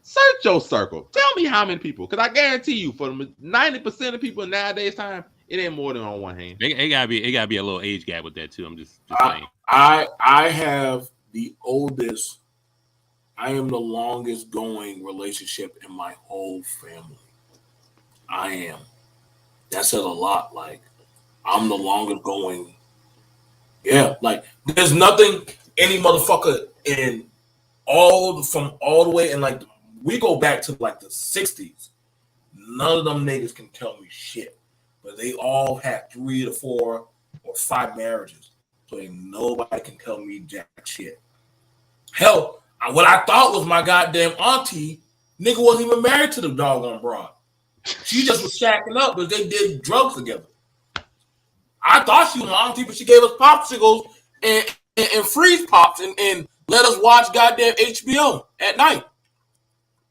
S2: search your circle. Tell me how many people, because I guarantee you, for the 90% of people nowadays time, it ain't more than on one hand.
S1: It gotta be a little age gap with that too. I'm just saying.
S4: I have the oldest. I am the longest going relationship in my whole family. I am. That says a lot. Like, I'm the longest going. Yeah, like there's nothing any motherfucker in from all the way, and like we go back to like the 60s. None of them niggas can tell me shit, but they all had 3 to 4 or 5 marriages, so ain't nobody can tell me jack shit. Hell, what I thought was my goddamn auntie, nigga wasn't even married to the doggone broad. She just was shacking up because they did drugs together. I thought she was my auntie, but she gave us popsicles and freeze pops and let us watch goddamn HBO at night.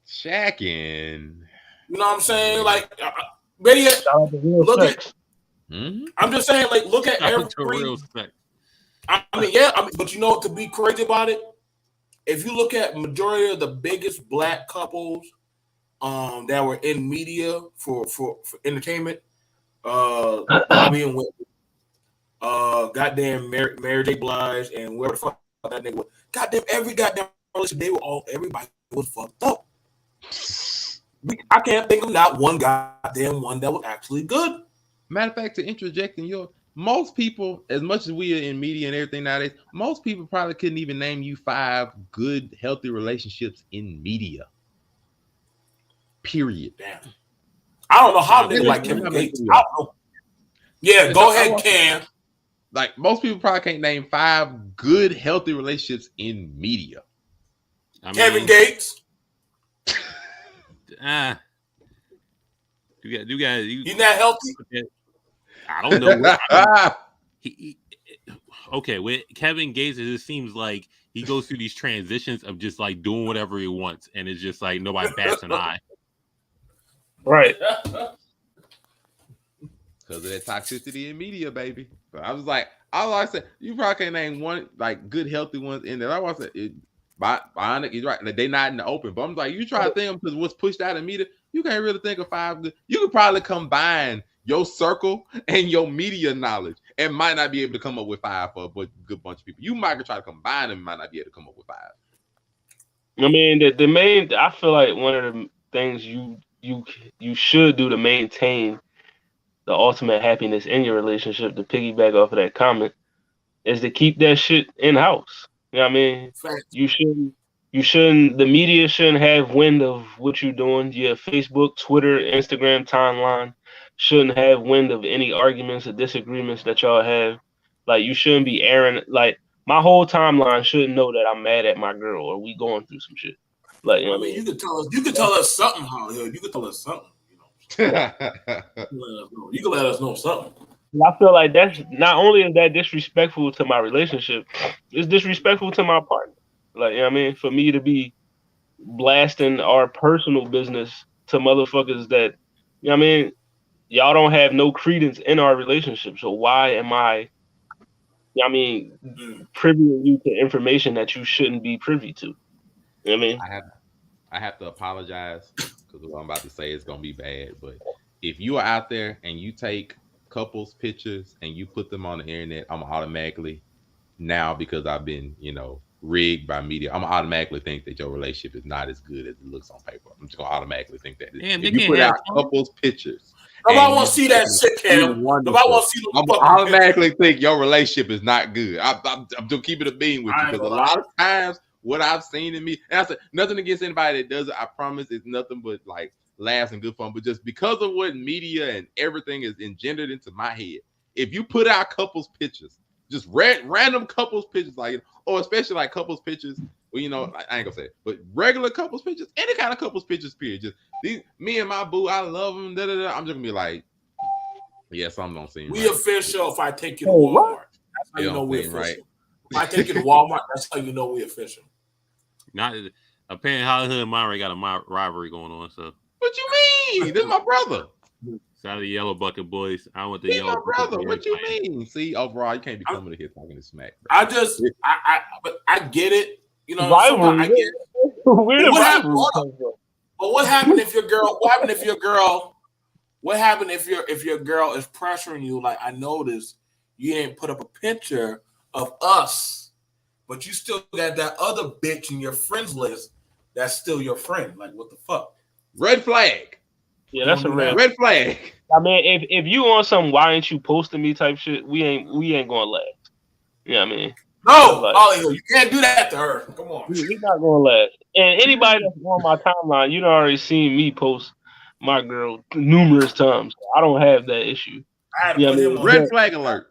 S2: Shacking.
S4: You know what I'm saying? Like, maybe look at. Mm-hmm. I'm just saying, like, look at every. But you know what? To be crazy about it, if you look at majority of the biggest black couples, that were in media for entertainment, Bobby and Whitney, goddamn Mary J. Blige, and whoever the fuck that nigga was. Goddamn, every goddamn relationship, everybody was fucked up. I can't think of not one goddamn one that was actually good.
S2: Matter of fact, to interject in most people, as much as we are in media and everything nowadays, most people probably couldn't even name you 5 good, healthy relationships in media. Period.
S4: Damn. I don't know how niggas like Kevin Gates. I don't know. Yeah, go ahead, Cam.
S2: Like, most people probably can't name 5 good, healthy relationships in media.
S4: Kevin Gates. He's not healthy.
S1: I don't know. Okay, with Kevin Gates, it just seems like he goes through these transitions of just like doing whatever he wants, and it's just like nobody bats an eye.
S3: Right.
S2: Because of that toxicity in media, baby. But I was like, all I said, you probably can't name one like good, healthy ones in there. I was like, Bionic, he's right. Like, they not in the open. But I'm like, you try to think because what's pushed out in media, you can't really think of 5 good. You could probably combine your circle and your media knowledge and might not be able to come up with 5 for a good bunch of people. You might try to combine them, might not be able to come up with 5.
S3: I mean, the main, I feel like one of the things you should do to maintain the ultimate happiness in your relationship, to piggyback off of that comment, is to keep that shit in house. You know what I mean? You shouldn't, the media shouldn't have wind of what you're doing. Your Facebook, Twitter, Instagram timeline shouldn't have wind of any arguments or disagreements that y'all have. Like, you shouldn't be airing, like, my whole timeline shouldn't know that I'm mad at my girl or we going through some shit. Like, you know what I mean?
S4: You could tell us something, Holly. You could tell us something. You can let us know something.
S3: I feel like that's not only is that disrespectful to my relationship, it's disrespectful to my partner. Like, you know what I mean? For me to be blasting our personal business to motherfuckers that, you know what I mean, y'all don't have no credence in our relationship. So why am I, you know what I mean, privying you to information that you shouldn't be privy to? You know what I mean?
S2: I have to apologize because what I'm about to say is going to be bad. But if you are out there and you take couples pictures and you put them on the internet, I'm automatically, now because I've been, rigged by media, I'm automatically think that your relationship is not as good as it looks on paper. I'm just going to automatically think that.
S1: Damn,
S2: if you put out couples pictures,
S4: nobody want to see that shit, Cam. Nobody want to see
S2: I'm automatically think your relationship is not good. I'm just keeping it a bean with you because a lot of times what I've seen in me, and I said nothing against anybody that does it. I promise it's nothing but like laughs and good fun. But just because of what media and everything is engendered into my head, if you put out couples pictures, just random couples pictures, like, or especially like couples pictures, well, I ain't gonna say it, but regular couples pictures, any kind of couples pictures, period. Just me and my boo, I love them. I'm just gonna be like, yeah, something don't seem
S4: right. Official. If I take you to Walmart, that's how you know we official. Right. If I take you to Walmart, that's how you know we official.
S1: Not apparently Hollywood and Monterey got a rivalry going on. So
S2: what you mean? This is my brother.
S1: Shout out to Yellow Bucket boys. I want the
S2: He
S1: Yellow
S2: my
S1: Bucket
S2: brother.
S1: boys.
S2: What you mean? See, overall, you can't be coming to here talking to smack. Bro.
S4: But I get it. You know,
S3: rivalry.
S4: I get it.
S3: Where the rivalry
S4: come from? But what happened if your girl? What happened if your girl? What happened if your girl is pressuring you? Like, I noticed you didn't put up a picture of us, but you still got that other bitch in your friends list that's still your friend. Like, what the fuck?
S2: Red flag.
S3: Yeah, that's a
S2: red flag.
S3: I mean, if you on some why ain't you posting me type shit, we ain't gonna last. You know what I mean?
S4: No, like, you can't do that to her. Come on.
S3: We not gonna last. And anybody that's on my timeline, you done already seen me post my girl numerous times. I don't have that issue.
S2: Red flag alert.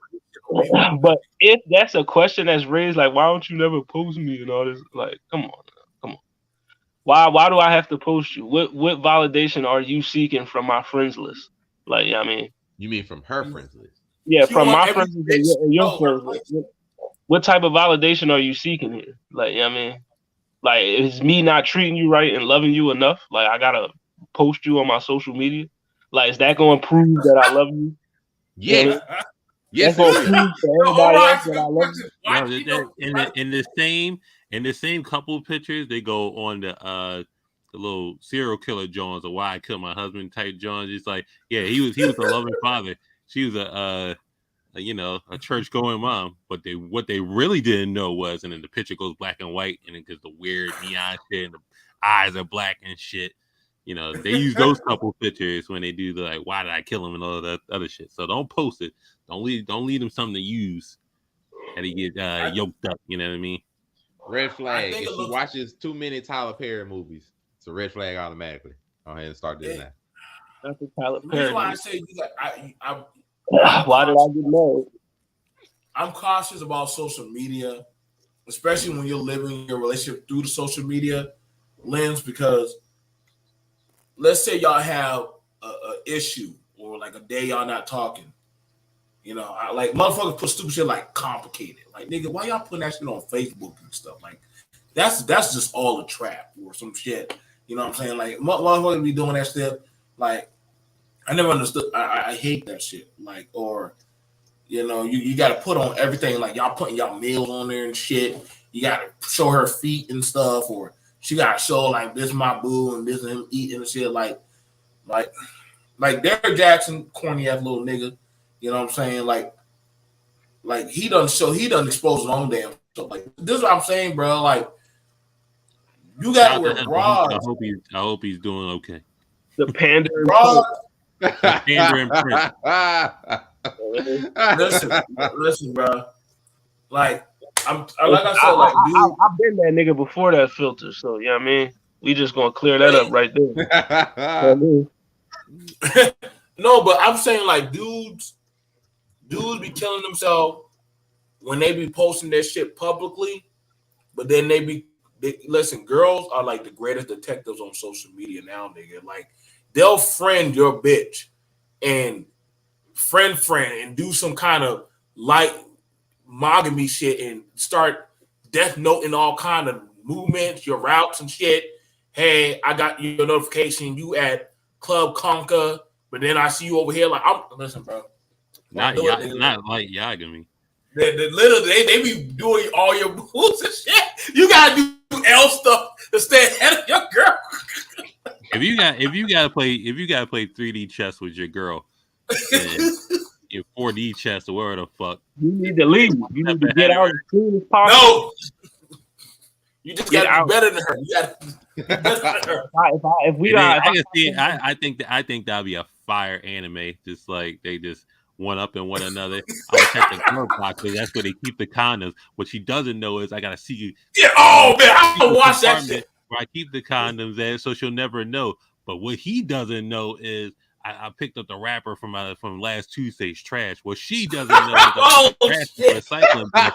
S3: But if that's a question that's raised, like, why don't you never post me and all this? Like, come on. Why do I have to post you? What validation are you seeking from my friends list? Like, I mean,
S2: you mean from her friends list?
S3: Yeah, from my friends list and your friends list. What type of validation are you seeking here? Like, I mean, like, is me not treating you right and loving you enough? Like, I gotta post you on my social media. Like, is that going to prove that I love you?
S2: Yeah. Yes,
S3: that's going to prove to everybody else that I love you.
S1: No, in the same couple of pictures, they go on the little serial killer Johns or why I killed my husband type Johns. It's like, yeah, he was a loving father. She was a church going mom. But what they really didn't know was, and then the picture goes black and white, and then because the weird neon shit and the eyes are black and shit. You know, they use those couple pictures when they do the like, why did I kill him and all that other shit. So don't post it. Don't leave them something to use and he get yoked up. You know what I mean?
S2: Red flag. If she watches too many Tyler Perry movies, it's a red flag automatically. Go ahead and start doing that.
S3: That's a Tyler Perry.
S4: That's why I say
S3: why did I get married?
S4: I'm cautious about social media, especially when you're living your relationship through the social media lens, because let's say y'all have a issue or like a day y'all not talking. You know, like motherfuckers put stupid shit like complicated. Like, nigga, why y'all putting that shit on Facebook and stuff? Like, that's just all a trap or some shit. You know what I'm saying? Like, motherfuckers be doing that stuff. Like, I never understood. I hate that shit. Like, or, you know, you got to put on everything. Like, y'all putting y'all meals on there and shit. You got to show her feet and stuff, or she got to show like this my boo and this him eating and shit. Like Derrick Jackson, corny ass little nigga. You know what I'm saying? Like he done expose his own damn stuff. Like, this is what I'm saying, bro. Like, you got to wear bras.
S1: I hope he's doing okay.
S3: The pandering
S4: bras.
S1: The pandering print.
S4: Listen, bro. Like, like I said, like, dude,
S3: I've been that nigga before that filter, so you know what I mean. We just gonna clear that up right there.
S4: No, but I'm saying, like, dudes be killing themselves when they be posting their shit publicly, but then listen, girls are like the greatest detectives on social media now, nigga. Like, they'll friend your bitch and friend and do some kind of like monogamy shit and start death noting all kind of movements, your routes and shit. Hey, I got your notification. You at Club Conca, but then I see you over here. Like, listen, bro.
S1: Not like Yagami.
S4: They be doing all your moves and shit. You gotta do L stuff to stay ahead of your girl.
S1: If you gotta play 3D chess with your girl, in 4D chess or whatever the fuck,
S3: you need to leave. You need to get out as soon as possible.
S4: No, you just gotta be better than her. You gotta be better than her.
S1: I think that'd be a fire anime. Just like they just one up in one another. I would check the glove box because that's where they keep the condoms. What she doesn't know is I gotta see you.
S4: Yeah. Oh man, I don't watch that shit.
S1: Where I keep the condoms at, so she'll never know. But what he doesn't know is I picked up the wrapper from last Tuesday's trash. What she doesn't know is recycling.
S4: That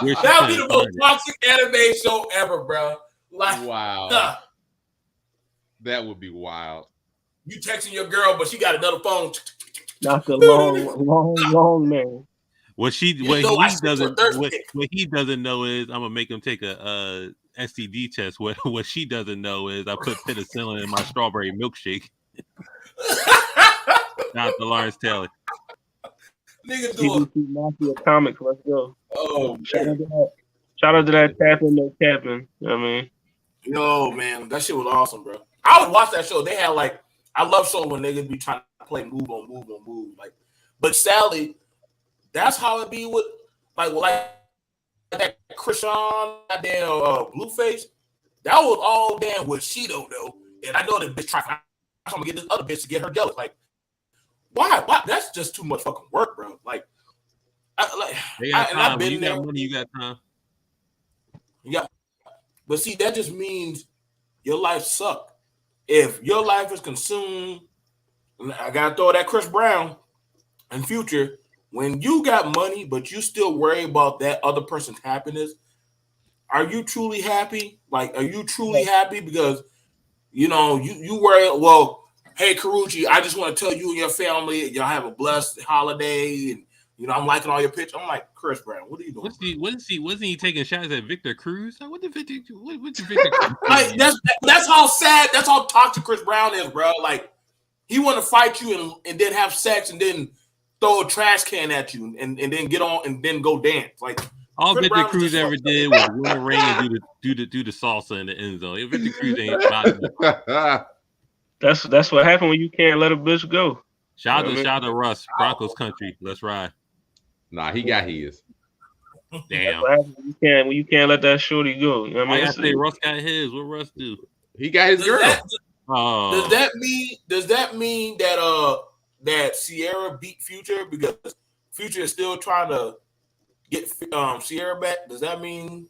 S4: would be the most toxic anime show ever, bro. Like,
S2: wow, that would be wild.
S4: You texting your girl, but she got another phone.
S3: Not the long man.
S1: What he doesn't know is I'm gonna make him take a STD test. What she doesn't know is I put penicillin in my strawberry milkshake. Not the Lawrence Taylor.
S4: Nigga doing
S3: TBT Mafia Comics. Let's go.
S4: Oh,
S3: shout out to that tapping, no capping. You know what I mean,
S4: yo, man, that shit was awesome, bro. I would watch that show. They had like, I love shows when niggas be trying to play move on move. Like, but sadly, that's how it be with like that Krishan, that damn Blueface. That was all damn with Shido though, and I know that bitch trying. I'm gonna get this other bitch to get her jealous. Like, why? That's just too much fucking work, bro. Like,
S1: I've been there. Money, you got time.
S4: Yeah, but see, that just means your life sucked. If your life is consumed, I gotta throw that Chris Brown and Future. When you got money, but you still worry about that other person's happiness, are you truly happy? Like, are you truly happy? Because you worry. Well, hey, Karuchi, I just want to tell you and your family, y'all have a blessed holiday, and I'm liking all your pictures. I'm like, Chris Brown, what are you doing?
S1: Wasn't he taking shots at Victor Cruz? Like, what the Victor Cruz?
S4: Like, that's how sad. That's how toxic Chris Brown is, bro. Like, he want to fight you and then have sex and then throw a trash can at you and then get on and then go dance. Like,
S1: all Victor Cruz ever did was win a ring and do the salsa in the end zone. If Victor Cruz ain't about it.
S3: That's what happened when you can't let a bitch go.
S1: Shout out to Russ, Broncos country. Let's ride.
S2: Nah, he got his.
S1: Damn.
S3: When you can't let that shorty go. You know what I mean?
S1: I say Russ got his. What Russ do?
S2: He got his girl.
S4: Does that mean that Sierra beat Future because Future is still trying to get Sierra back? Does that mean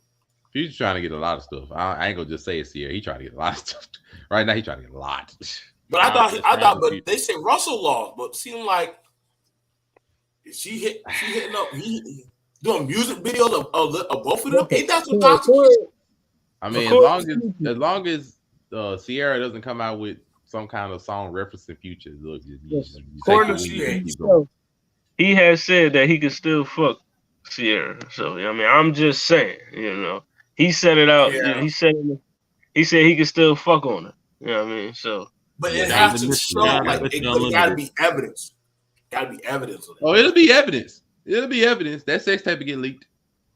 S2: Future's trying to get a lot of stuff? I ain't gonna just say it's Sierra. He trying to get a lot of stuff. Right now, he trying to get a lot.
S4: But I thought, but they said Russell lost, but it seemed like she hitting up. He doing music videos of both of them. Ain't that some toxic shit?
S2: I mean, as long as Sierra doesn't come out with some kind of song referencing Future, look,
S3: he has said that he could still fuck Sierra. So I mean, I'm just saying, he said it out.
S4: Yeah.
S3: He said he could still fuck on her. You know what I mean? So,
S4: but it has to show like it got to be evidence. Got to be evidence of that.
S2: Oh, it'll be evidence. It'll be evidence. That sex tape will get leaked.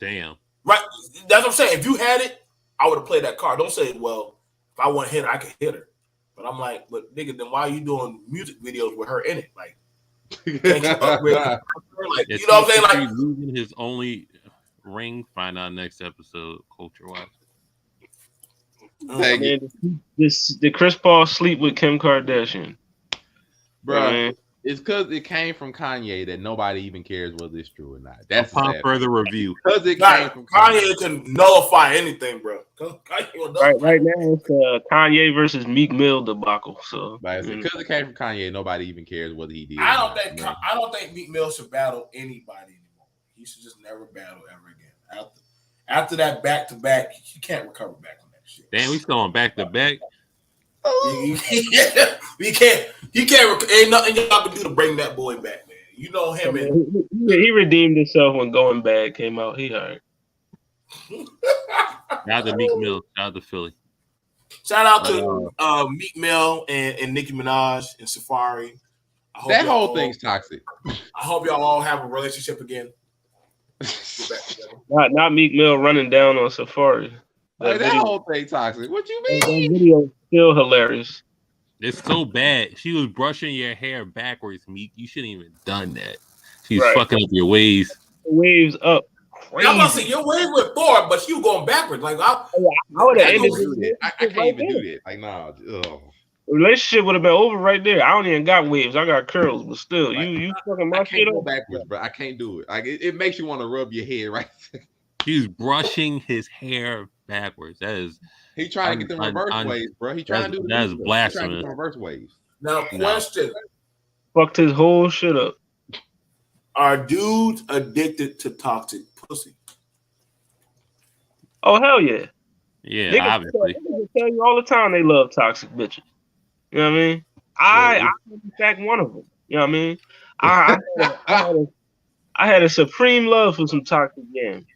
S1: Damn.
S4: Right. That's what I'm saying. If you had it, I would have played that card. Don't say, well, if I want to hit her, I can hit her. But I'm like, but nigga, then why are you doing music videos with her in it? Like, can't you upgrade her? Like, you know what I'm saying? Like,
S1: losing his only ring. Find out next episode, culture wise.
S3: Did Chris Paul sleep with Kim Kardashian?
S2: Bro, it's because it came from Kanye that nobody even cares whether it's true or not. That's
S1: upon further review.
S2: Because it came from
S4: Kanye can nullify anything, bro.
S3: Right now, it's Kanye versus Meek Mill debacle. So
S2: because it came from Kanye, nobody even cares whether he did.
S4: I don't think Meek Mill should battle anybody anymore. He should just never battle ever again. After that back to back, he can't recover back from that shit.
S1: Damn, we going back to back.
S4: He can't. Ain't nothing y'all can do to bring that boy back, man. You know him.
S3: He redeemed himself when Going Bad came out. He hurt.
S1: Shout out to Meek Mill. Shout out to Philly.
S4: Shout out to Meek Mill and Nicki Minaj and Safari.
S2: That whole thing's toxic.
S4: I hope y'all all have a relationship again.
S3: Not Meek Mill running down on Safari.
S2: That whole thing toxic. What you mean?
S3: That video is still hilarious.
S1: It's so bad. She was brushing your hair backwards, Meek. You shouldn't even done that. She's fucking up your waves.
S3: Waves up. Crazy.
S4: I'm gonna say your wave went forward, but you going backwards. Like I
S3: would have ended it.
S2: I can't even do that. Like nah.
S3: The relationship would have been over right there. I don't even got waves. I got curls, but still, you fucking my shit up.
S2: Go backwards, bro. I can't do it. Like it makes you want to rub your head right.
S1: He's brushing his hair backwards. That is.
S2: He trying to get the reverse waves, bro. He trying to do
S1: that's blasphemous.
S2: Reverse waves.
S4: Now, question.
S3: Fucked his whole shit up.
S4: Are dudes addicted to toxic pussy?
S3: Oh hell yeah.
S1: Yeah,
S3: niggas
S1: obviously.
S3: Niggas tell you all the time they love toxic bitches. You know what I mean? I'm in fact one of them. You know what I mean? I had a supreme love for some toxic games.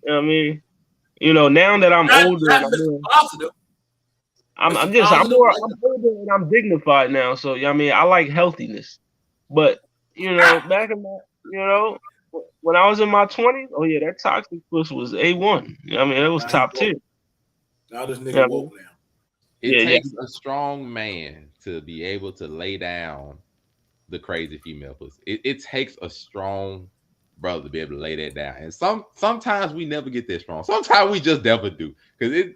S3: You know what I mean? Now that I'm older, I'm older and I'm dignified now. So I mean, I like healthiness. But back in my, when I was in my 20s, oh yeah, that toxic puss was A1. I mean, it was top tier.
S4: Now this nigga woke now.
S2: It takes a strong man to be able to lay down the crazy female pussy. It takes a strong brother to be able to lay that down. And sometimes we never get that strong. Sometimes we just never do. Because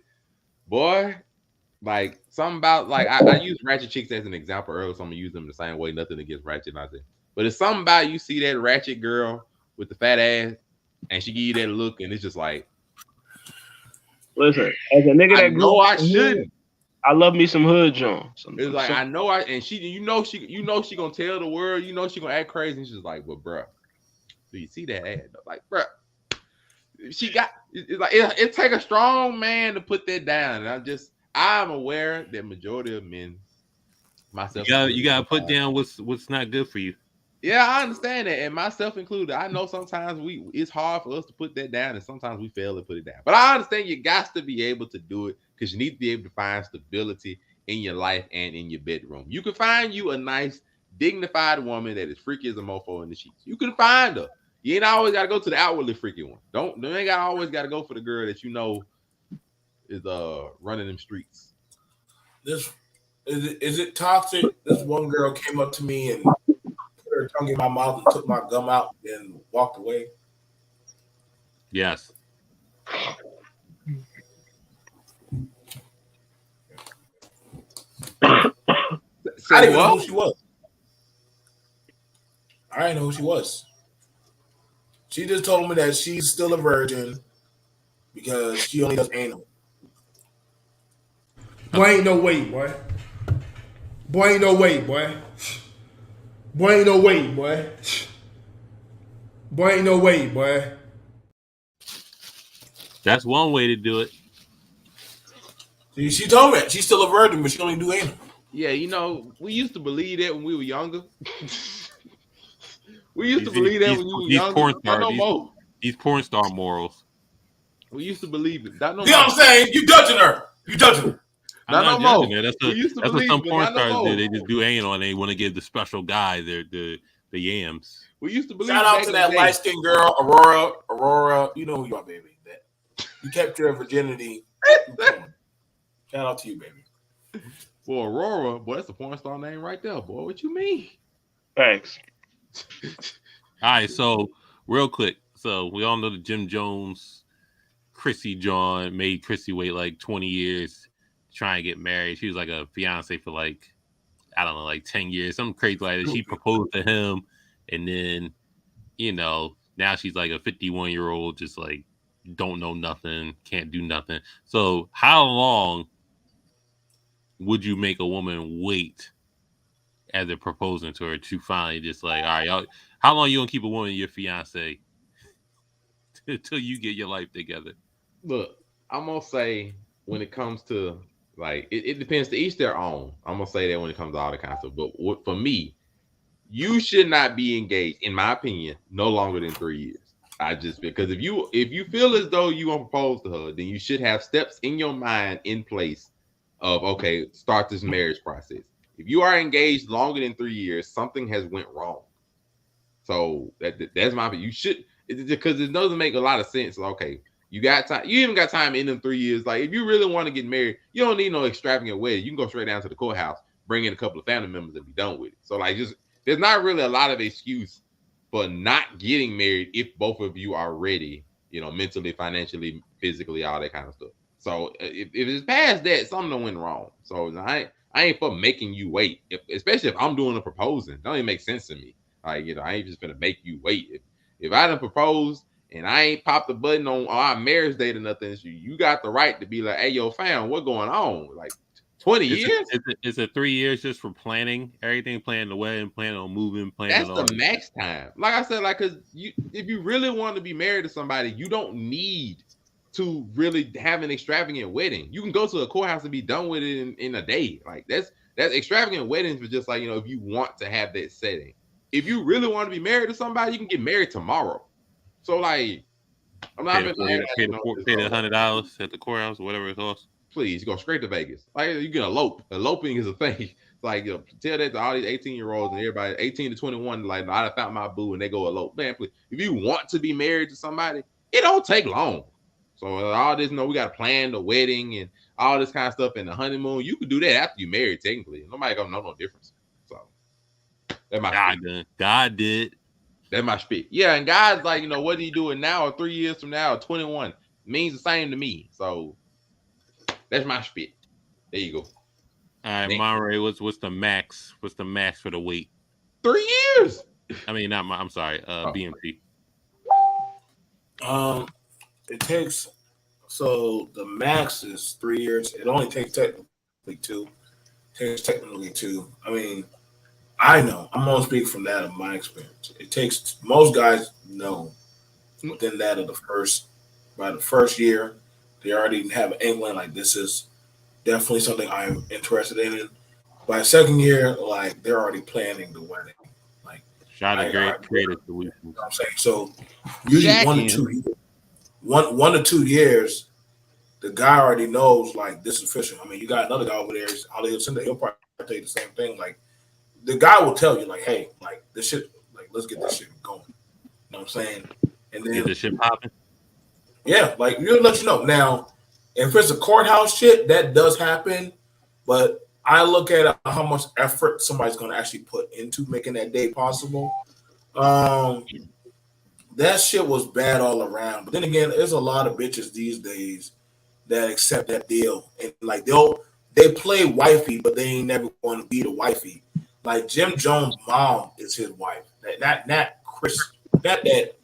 S2: like something about like I use ratchet chicks as an example earlier, so I'm gonna use them the same way. Nothing against ratchet, not that. But it's something about you see that ratchet girl with the fat ass, and she give you that look, and it's just like,
S3: listen, as a nigga that grew
S2: up, I shouldn't.
S3: I love me some hood Jones.
S2: It's like I know and she, she gonna tell the world, she gonna act crazy. And she's like, well, bruh, do you see that ad? Like, bruh, she got. It's like it take a strong man to put that down. And I'm aware that majority of men, myself,
S1: you gotta put down what's not good for you.
S2: Yeah, I understand that, and myself included. I know sometimes it's hard for us to put that down, and sometimes we fail to put it down. But I understand you got to be able to do it because you need to be able to find stability in your life and in your bedroom. You can find you a nice, dignified woman that is freaky as a mofo in the sheets. You can find her. You ain't always got to go to the outwardly freaky one. You ain't always got to go for the girl that is running them streets.
S4: Is it toxic? This one girl came up to me and put her tongue in my mouth and took my gum out and walked away.
S1: Yes.
S4: I didn't know who she was. I didn't know who she was. She just told me that she's still a virgin because she only does anal.
S5: Boy, ain't no way, boy. Boy, ain't no way, boy. Boy, ain't no way, boy. Boy, ain't no way, boy.
S1: That's one way to do it.
S4: See, she told me she's still a virgin, but she only do anal.
S2: Yeah, we used to believe that when we were younger. We used to believe that when you were younger.
S1: Porn star, these porn star morals.
S2: We used to believe it.
S4: You know what I'm saying? You judging her.
S1: I'm not judging her. That's what some porn stars do. They just do anal and they want to give the special guy the yams.
S2: We used to believe.
S4: Shout out to that light skinned girl, Aurora. You know who you are, baby. That you kept your virginity. Shout out to you, baby.
S2: Well, Aurora, boy, that's a porn star name right there, boy. What you mean?
S3: Thanks.
S1: All right, so real quick. So we all know that Jim Jones, Chrissy John made Chrissy wait like 20 years to try and get married. She was like a fiance for like 10 years, something crazy like that. She proposed to him, and then now she's like a 51-year-old, just like don't know nothing, can't do nothing. So how long would you make a woman wait as they're proposing to her to finally just like, all right, how long you gonna keep a woman your fiance until you get your life together?
S2: Look, I'm gonna say when it comes to like it depends, to each their own. I'm gonna say that when it comes to all the kinds of stuff. But for me, you should not be engaged, in my opinion, no longer than 3 years. Because if you feel as though you gonna propose to her, then you should have steps in your mind in place of, okay, start this marriage process. If you are engaged longer than 3 years, something has went wrong. So that's my opinion. You should, because it doesn't make a lot of sense. Okay, you got time. You even got time in them 3 years. Like if you really want to get married, you don't need no extravagant wedding. You can go straight down to the courthouse, bring in a couple of family members, and be done with it. So like, there's not really a lot of excuse for not getting married if both of you are ready. Mentally, financially, physically, all that kind of stuff. So if it's past that, something went wrong. So I ain't for making you wait, especially if I'm doing the proposing. Don't even make sense to me. Like, I ain't just gonna make you wait. If I done proposed and I ain't popped the button on our marriage date or nothing, so you got the right to be like, hey, yo, fam, what going on? Like 20 years?
S1: Is it 3 years just for planning everything, planning the wedding, planning on moving, planning?
S2: That's the max time. Like I said, like, because if you really want to be married to somebody, you don't need to really have an extravagant wedding. You can go to a courthouse and be done with it in a day. Like that's extravagant weddings for just like, if you want to have that setting. If you really want to be married to somebody, you can get married tomorrow. So like, I'm not
S1: pay the $100 at the courthouse or whatever it costs.
S2: Please go straight to Vegas. Like you can elope. Eloping is a thing. like, tell that to all these 18-year-olds and everybody 18 to 21, like, I found my boo and they go elope. Man, please, if you want to be married to somebody, it don't take long. So all this, we got to plan the wedding and all this kind of stuff and the honeymoon. You could do that after you married, technically. Nobody gonna know no difference. So that's my
S1: God did.
S2: That's my spit. Yeah, and guys, like, whether you do it now or 3 years from now or 21 means the same to me. So that's my spit. There you go.
S1: All right, Monterey, what's the max? What's the max for the wait?
S2: 3 years.
S1: I mean, I'm sorry, BMP.
S4: It takes, so the max is 3 years. It only takes technically 2. I mean, I know. I'm gonna speak from that of my experience. It takes, most guys know within that of by the first year, they already have an inkling like this is definitely something I'm interested in. By the second year, like, they're already planning the wedding. Like,
S1: shout out to creative solutions.
S4: You know what I'm saying? So usually 1 to 2 years, the guy already knows, like, this is official. I mean, you got another guy over there, he'll probably tell you the same thing. Like, the guy will tell you, like, hey, like, this shit, like, let's get this shit going. You know what I'm saying? And then
S1: get this shit popping.
S4: Yeah, like, he'll let you know. Now, if it's a courthouse shit, that does happen, but I look at how much effort somebody's going to actually put into making that day possible. That shit was bad all around. But then again, there's a lot of bitches these days that accept that deal, and like they play wifey, but they ain't never going to be the wifey. Like, Jim Jones' mom is his wife. Not Chris. That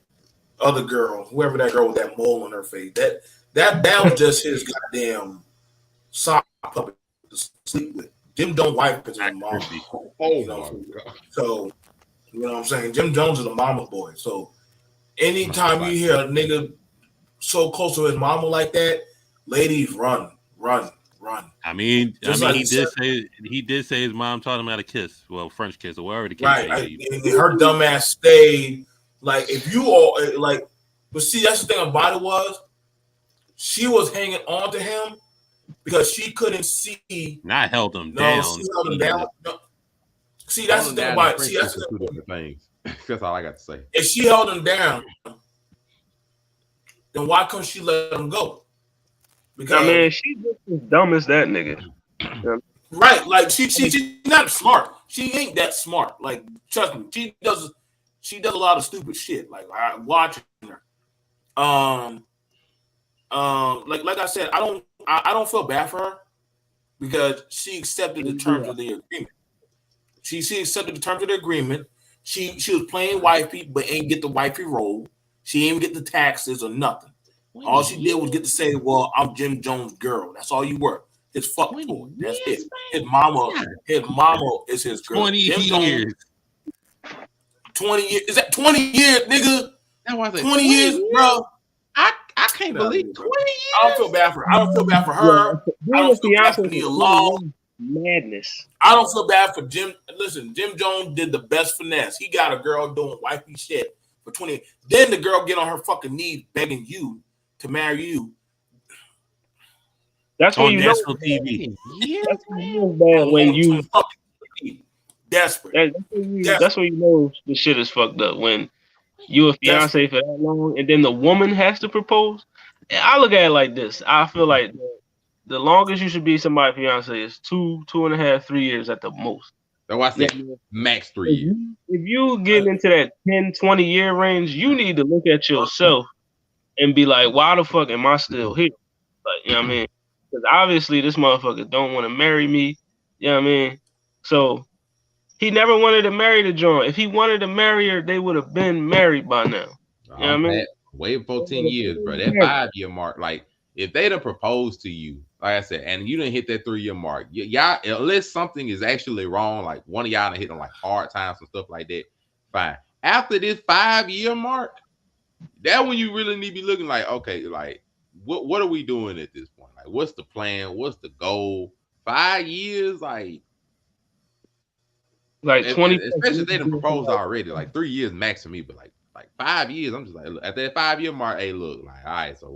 S4: other girl, whoever that girl with that mole on her face. That was just his goddamn sock puppet to sleep with. Jim Jones' wife is his mom.
S2: Oh, my God.
S4: So, you know what I'm saying? Jim Jones is a mama's boy. So anytime you hear a nigga so close to his mama like that, ladies, run.
S1: I mean, he did say his mom taught him how to kiss. Well, French kiss or whatever the case.
S4: Right. Her dumb ass stayed. Like, if you all like, but see, that's the thing about it was, she was hanging on to him because she couldn't see.
S1: Not held him down.
S4: She held him down. No. See, that's the thing about it. See, that's
S2: two different things. That's all I got to say.
S4: If she held him down, then why couldn't she let him go?
S3: Because, I mean, she's just as dumb as that nigga.
S4: Right, like, she's not smart. She ain't that smart. Like, trust me, she does a lot of stupid shit. Like, I'm watching her. Like I said, I don't feel bad for her because she accepted the terms of the agreement. She accepted the terms of the agreement. She was playing wifey, but ain't get the wifey role. She ain't get the taxes or nothing. All she did was get to say, "Well, I'm Jim Jones' girl." That's all you were. His fuck boy. That's it. His mama is his girl.
S1: 20 years.
S4: 20 years. Is that 20 years, nigga? 20 years, bro.
S2: I can't believe 20 years.
S4: I don't feel bad for her. I don't feel bad for her. I don't feel bad for Nia Long.
S3: Madness.
S4: I don't feel bad for Jim. Listen, Jim Jones did the best finesse. He got a girl doing wifey shit for 20. Then the girl get on her fucking knees begging you to marry you.
S3: That's when you know
S1: TV.
S3: That's when you
S4: desperate.
S3: That's when you know the shit is fucked up. When you a fiance for that long, and then the woman has to propose. I look at it like this. I feel like the longest you should be somebody's fiance is 2.5, 3 years at the most.
S2: That's why I said max 3 years.
S3: If you get into that 10, 20 year range, you need to look at yourself and be like, why the fuck am I still here? Like, you know what I mean? Because obviously this motherfucker don't want to marry me. You know what I mean? So he never wanted to marry the joint. If he wanted to marry her, they would have been married by now. You know what I mean?
S2: Way before 10 years, bro. That 5-year mark, like, if they'd have proposed to you, like I said, and you didn't hit that 3-year mark, y'all, unless something is actually wrong, like one of y'all done hit on like hard times and stuff like that, fine. After this 5-year mark, that when you really need to be looking like, okay, like, what are we doing at this point? Like, what's the plan? What's the goal? 5 years, like
S3: 20,
S2: especially if they done proposed already. Like 3 years max for me, but like 5 years, I'm just like, at that 5-year mark, hey, look, like, all right, so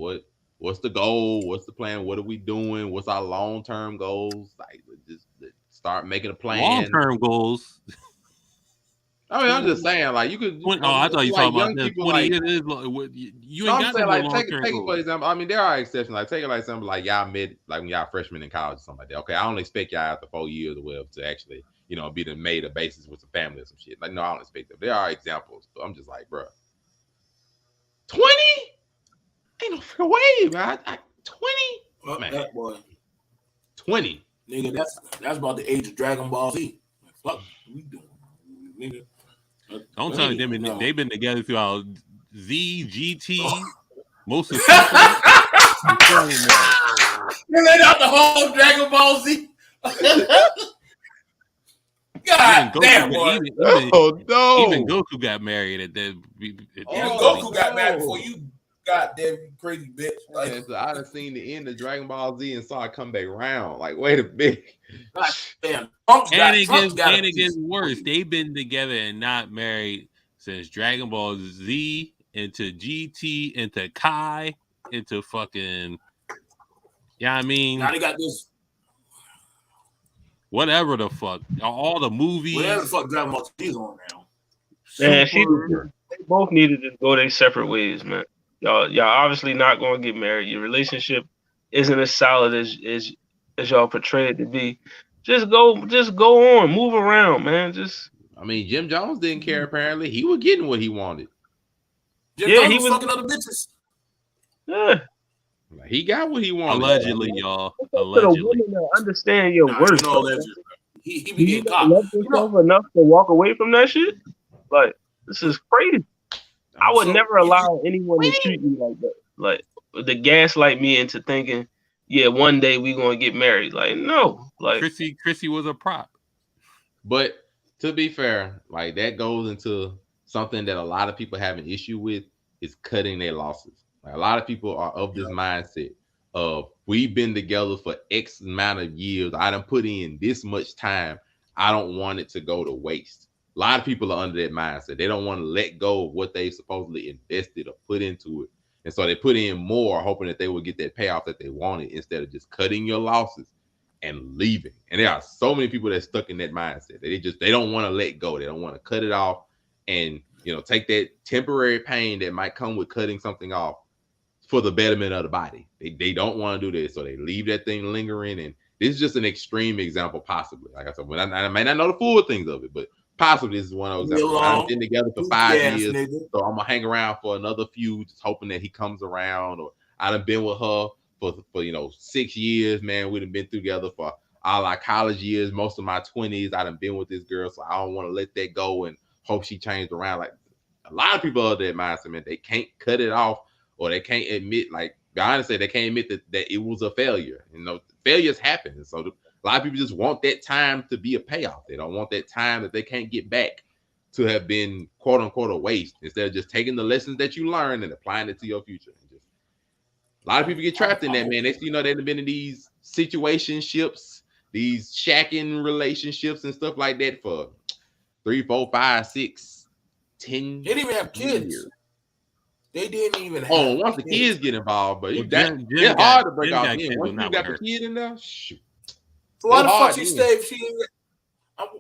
S2: what's the goal? What's the plan? What are we doing? What's our long-term goals? Like, just start making a plan.
S1: Long-term goals.
S2: I mean, I'm just saying, like you could.
S1: I thought you were talking about this. 20
S2: like,
S1: years. You ain't got no
S2: like
S1: long-term
S2: take
S1: goals.
S2: for example. I mean, there are exceptions. Like take it like something like y'all met, like when y'all freshmen in college or something like that. Okay, I don't expect y'all after 4 years or whatever to actually, be the made a basis with some family or some shit. Like, no, I don't expect that. There are examples, but I'm just like, bro, 20 ain't no freaking way, man. 20, man,
S4: that boy,
S2: 20,
S4: nigga. That's about the age of Dragon Ball Z. Like, fuck, we doing, nigga.
S1: Don't tell me they've been together throughout Z, GT, most of
S4: They out the whole Dragon Ball Z. God damn, boy.
S1: Even Goku got married at that.
S4: Goku got married before you goddamn crazy bitch. Like,
S2: so I done seen the end of Dragon Ball Z and saw it come back around. Like, wait a minute.
S4: God damn.
S1: It gets worse. They've been together and not married since Dragon Ball Z into GT into Kai into fucking. Yeah, I mean.
S4: Now they got this.
S1: Whatever the fuck. All the movies.
S4: Whatever the fuck Dragon Ball Z is on now.
S3: Man, they both needed to go their separate ways, man. Y'all obviously not going to get married. Your relationship isn't as solid as y'all portray it to be. Just go on, move around, man.
S2: I mean, Jim Jones didn't care. Apparently, he was getting what he wanted.
S4: He was fucking other bitches.
S3: Yeah,
S2: he got what he wanted.
S1: Allegedly, y'all. Allegedly,
S3: understand your worth.
S4: He be getting caught.
S3: Love yourself enough to walk away from that shit. Like, this is crazy. I would never allow anyone to treat me like that. Like, the gaslight me into thinking, yeah, one day we gonna get married. Like, no. Like,
S1: Chrissy was a prop.
S2: But to be fair, like that goes into something that a lot of people have an issue with is cutting their losses. Like, a lot of people are of this mindset of we've been together for X amount of years. I done put in this much time. I don't want it to go to waste. A lot of people are under that mindset. They don't want to let go of what they supposedly invested or put into it. And so they put in more, hoping that they will get that payoff that they wanted instead of just cutting your losses and leaving. And there are so many people that are stuck in that mindset. They don't want to let go. They don't want to cut it off and, take that temporary pain that might come with cutting something off for the betterment of the body. They don't want to do this. So they leave that thing lingering. And this is just an extreme example, possibly. Like I said, I may not know the full things of it, but possibly this is one of those examples. I've been together for 5 years, so I'm gonna hang around for another few, just hoping that he comes around. Or I done been with her for 6 years, man. We done been together for all our college years, most of my 20s. I done been with this girl, so I don't want to let that go and hope she changed around. Like, a lot of people are that mindset, man. They can't cut it off, or they can't admit, like, honestly, they can't admit that it was a failure. Failures happen. So a lot of people just want that time to be a payoff. They don't want that time that they can't get back to have been quote unquote a waste, instead of just taking the lessons that you learned and applying it to your future. A lot of people get trapped in that, man. They've been in these situationships, these shacking relationships and stuff like that for 3, 4, 5, 6, 10.
S4: They didn't even have kids. Years. They didn't even have
S2: once the kids get involved, but it's hard to break off. Once you got the kid in there, shoot.
S4: So why the fuck she stayed?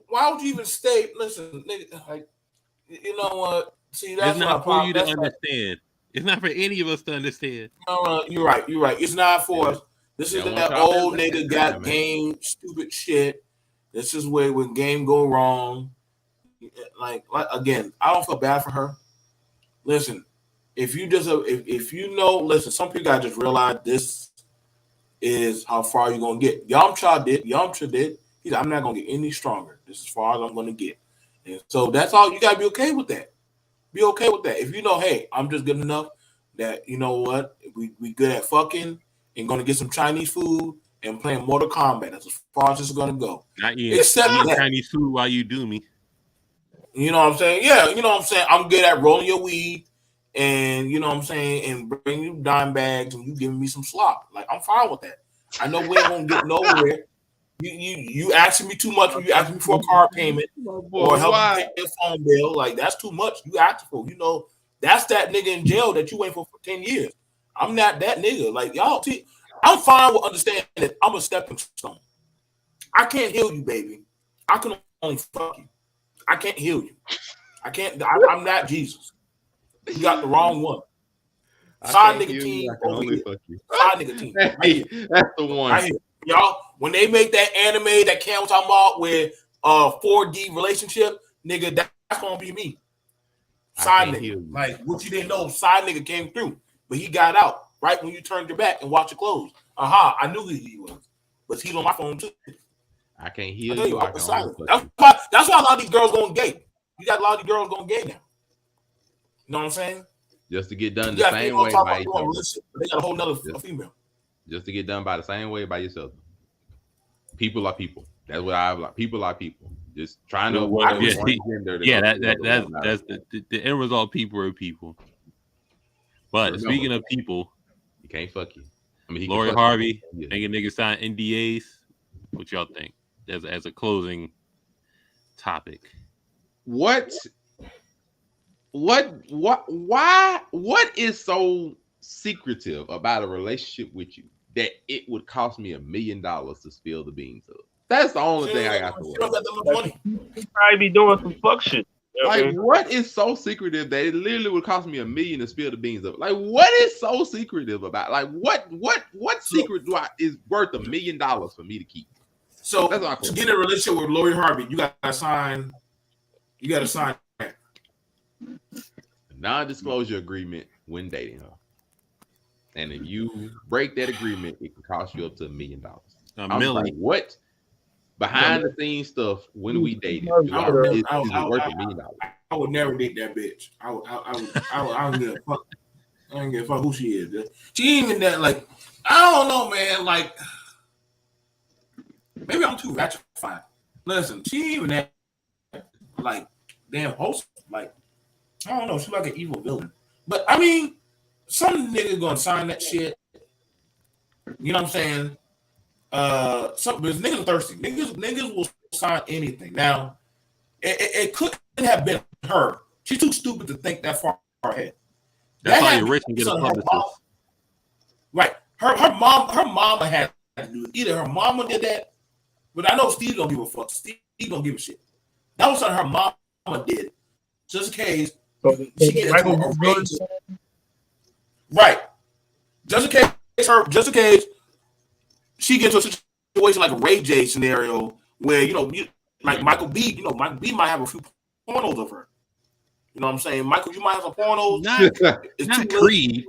S4: Why would you even stay? Listen, nigga, like, you know what? See, that's
S1: it's not for you to understand. It's not for any of us to understand.
S4: No, you're right. It's not for us. This is that old nigga got game stupid shit. This is where when game go wrong. Like again, I don't feel bad for her. Listen, if you listen, some people gotta just realize this is how far you're gonna get. Yamcha did. He's like, I'm not gonna get any stronger. This is as far as I'm gonna get. And so that's all. You gotta be okay with that. Be okay with that. If hey, I'm just good enough that you know what, we good at fucking and gonna get some Chinese food and playing Mortal Kombat. That's as far as it's gonna go.
S1: Not yet. Except that Chinese food while you do me.
S4: You know what I'm saying? Yeah, you know what I'm saying? I'm good at rolling your weed and you know what I'm saying, and bring you dime bags and you giving me some slop. Like, I'm fine with that. I know we ain't gonna get nowhere. You asking me too much when you asking me for a car payment or help me pay a phone bill. Like, that's too much. You asked for. That's that nigga in jail that you waiting for 10 years. I'm not that nigga. Like, y'all see, I'm fine with understanding that I'm a stepping stone. I can't heal you, baby. I can only fuck you. I can't heal you. I can't. I'm not Jesus. You got the wrong one. Side nigga team over here. Side nigga team. Right,
S2: that's the one.
S4: Right here. Y'all, when they make that anime that Cam was talking about with 4D relationship, nigga, that's gonna be me. Side nigga. Like what you didn't know, side nigga came through, but he got out right when you turned your back and watched your clothes. I knew who he was, but he's on my phone too.
S2: I can't heal you.
S4: That's why a lot of these girls going gay. You got a lot of these girls going gay now. You know what I'm saying?
S2: Just to get done the same way by yourself.
S4: They got a whole nother female.
S2: Just to get done by the same way by yourself. People are people. That's what I like. People are people. Just trying to avoid
S1: gender. That's the end result. People are people. But speaking of people,
S2: he can't fuck you. I mean,
S1: Lori Harvey making niggas sign NDAs. What y'all think? As a closing topic.
S2: What is so secretive about a relationship with you that it would cost me $1 million to spill the beans of? That's the only thing I got to worry.
S3: He probably be doing some fuck shit.
S2: Like, what is so secretive that it literally would cost me $1 million to spill the beans of? Like, what is so secretive about? Like, what secret is worth $1 million for me to keep?
S4: So to get in a relationship with Lori Harvey, you got to sign that.
S2: Non-disclosure agreement when dating her. And if you break that agreement, it can cost you up to $1 million.
S1: $1 million.
S2: Like, what? Behind the scenes stuff when we dated, is worth $1 million.
S4: I would never date that bitch. I don't give a fuck. I don't give a fuck who she is. She ain't even that, like, I don't know, man. Like, maybe I'm too ratified. Listen, she ain't even that, like, damn host. Like, I don't know. She's like an evil villain. But, I mean, some nigga gonna sign that shit. You know what I'm saying? Because niggas are thirsty. Niggas will sign anything. Now, it couldn't have been her. She's too stupid to think that far ahead.
S1: That's why you're rich and get a publicist.
S4: Right. Her mama had to do it. Either her mama did that, but I know Steve don't give a fuck. Steve don't give a shit. That was something her mama did. Just in case she get into a rage. Right. Just in case she gets into a situation like a Ray J scenario where, like Michael B, Michael B might have a few pornos of her. You know what I'm saying? Michael, you might have some pornos.
S1: Not Creed.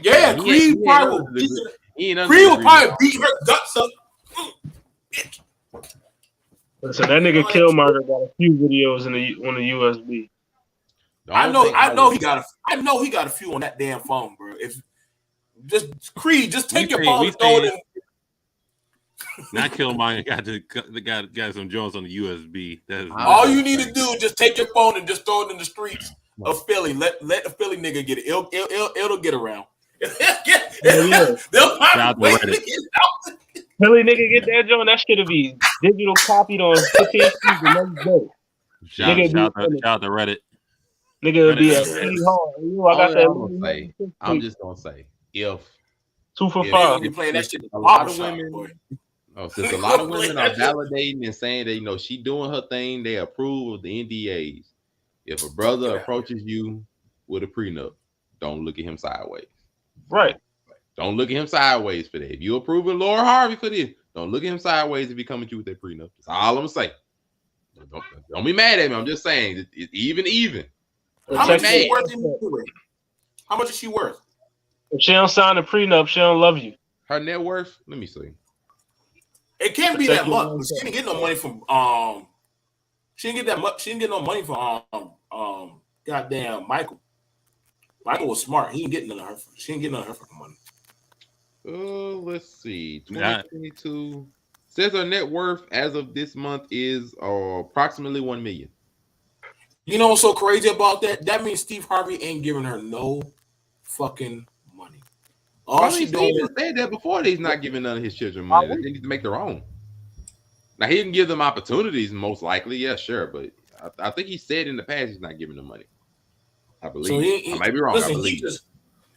S4: Yeah, Creed probably will probably beat her guts up.
S3: So that nigga Killmonger got a few videos on the USB.
S4: I know he got a few on that damn phone, bro. If just Creed, just take your phone and throw it in.
S1: Not Killmonger got some Jones on the USB.
S4: All you need to do is just take your phone and just throw it in the streets of Philly. Let the Philly nigga get it. It'll get around. They'll find ways to get it out.
S3: Philly nigga get that joint. That shit'll be digital copied on 15 the next day.
S1: Shout out to Reddit.
S3: Nigga would be
S2: I'm just gonna say if
S3: 2 for 5.
S4: You playing that shit.
S2: A lot of women. Since a lot of women are validating and saying that she doing her thing, they approve of the NDAs. If a brother approaches you with a prenup, don't look at him sideways.
S3: Right.
S2: Don't look at him sideways for that. If you approve of Laura Harvey for this, don't look at him sideways if he coming to you with that prenup. That's all I'm saying. Don't be mad at me. I'm just saying it's even.
S4: How much is she worth? How much is she worth?
S3: If she don't sign a prenup, she don't love you.
S2: Her net worth? Let me see.
S4: It can't be that much. She didn't get no money from She didn't get that much. She didn't get no money from goddamn Michael. Michael was smart. He didn't get none of her. She didn't get none of her fucking money.
S2: Let's see. 2022 says her net worth as of this month is approximately $1 million.
S4: You know what's so crazy about that? That means Steve Harvey ain't giving her no fucking money. All she doing is
S2: said that before. He's not giving none of his children money. They need to make their own. Now he didn't give them opportunities, most likely. Yeah, sure, but I think he said in the past he's not giving them money. I believe. So I might be wrong. Listen, I believe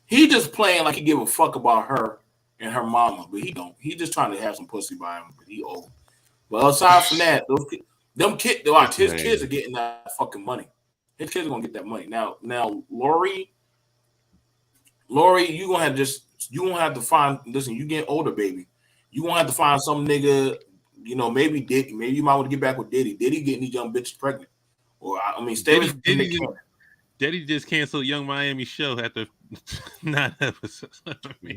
S4: he just playing like he give a fuck about her and her mama, but he don't. He just trying to have some pussy by him, but he old. Well, aside from that, them kids, watch his kids are getting that fucking money. His kids are gonna get that money. Now, Lori, you gonna have to find. Listen, you get older, baby. You gonna have to find some nigga. You know, maybe Diddy. Maybe you might want to get back with Diddy. Diddy getting these young bitches pregnant. Or I mean, stay with
S1: Diddy just canceled Young Miami show after 9 episodes.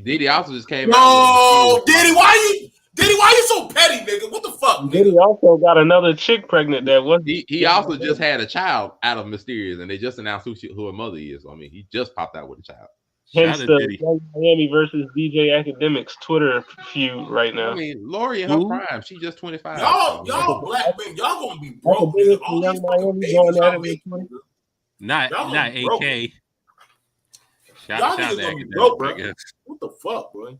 S2: Diddy also just came
S4: out. Diddy, why you so petty, nigga? What the fuck? Nigga?
S3: Diddy also got another chick pregnant that was.
S2: He also just had a child out of Mysterious, and they just announced who her mother is. I mean, he just popped out with a child.
S3: Hence the Young Miami versus DJ Academics Twitter feud right now.
S2: I mean, Lori in her prime, she just 25.
S4: Y'all black men, y'all gonna be broke. All these fucking babies y'all making.
S1: Not AK.
S4: Y'all niggas gonna be broke, bro. What the fuck, bro?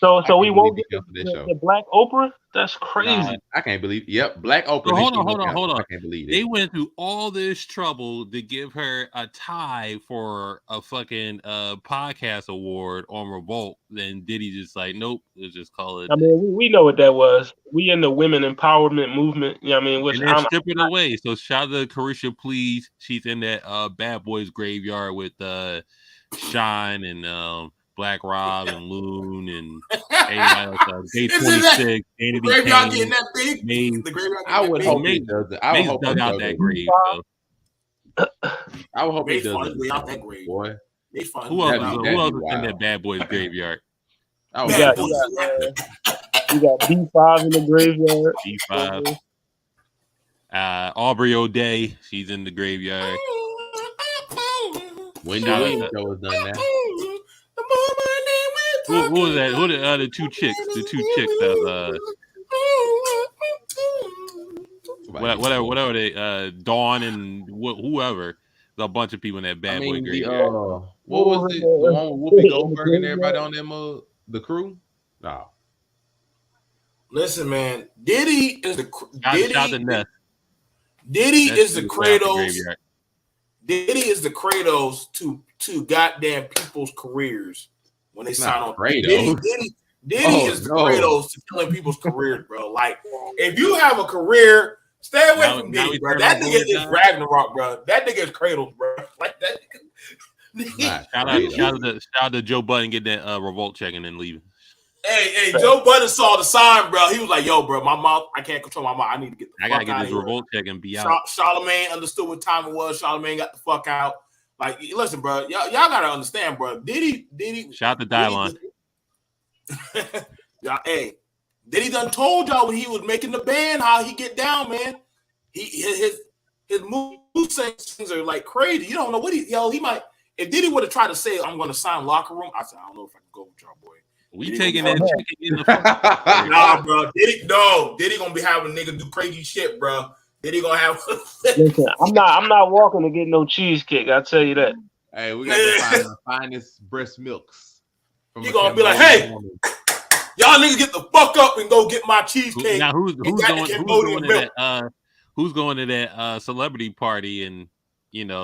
S3: So we won't get the Black Oprah? That's crazy.
S2: I can't believe. Yep, Black Oprah.
S1: So hold on.
S2: I can't believe it.
S1: They went through all this trouble to give her a tie for a fucking podcast award on Revolt. Then Diddy just like, nope, let's just call it.
S3: I mean, we know what that was. We in the women empowerment movement. You know what I mean? Which
S1: and then strip it away. So shout out to Carisha Please. She's in that Bad Boys Graveyard with Shine and Black Rob and Loon and Day 26.
S4: The graveyard getting that big.
S2: The graveyard I would hope he does it. I would hope
S1: dug out that grave.
S2: I would hope he does
S4: it. Out that grave,
S2: boy.
S1: Who else is in that Bad Boys Graveyard?
S3: You got B5 in the graveyard.
S1: B5. Aubrey O'Day, she's in the graveyard.
S2: Wendy Williams was done that.
S1: Who was that? Who the other two chicks? The two chicks that whatever they Dawn and whoever. There's a bunch of people in that Bad Boy Graveyard.
S2: What was it? The one with Whoopi Goldberg and everybody on them the crew? No.
S4: Listen, man. Diddy is the Kratos. Diddy is the Kratos to goddamn people's careers when they sign on. Diddy is the Kratos to killing people's careers, bro. Like, if you have a career, stay away from Diddy, bro. That nigga is Ragnarok, bro. That nigga is Kratos, bro. Like that.
S1: Shout out to Joe Budden getting that Revolt check and then leaving.
S4: Hey, Joe Budden saw the sign, bro. He was like, "Yo, bro, my mouth, I can't control my mouth. I need to get the fuck out. I gotta get this
S1: Revolt check and be out."
S4: Charlamagne understood what time it was. Charlamagne got the fuck out. Like, listen, bro, y'all gotta understand, bro. Diddy.
S1: Shout out to Dylon.
S4: Diddy done told y'all when he was making the band how he get down, man. His moves are like crazy. You don't know what he might. If Diddy would have tried to say, "I'm going to sign locker room," I said, "I don't know if I can go with y'all, boy."
S1: We
S4: Diddy
S1: taking that chicken in the fucking
S4: Nah, bro. Diddy gonna be having niggas do crazy shit, bro. Diddy gonna have.
S3: Listen, I'm not walking to get no cheesecake. I'll tell you that.
S2: Hey, we got to find the finest breast milks.
S4: He gonna be like, "Hey, y'all niggas get the fuck up and go get my cheesecake."
S1: Now who's going to that celebrity party and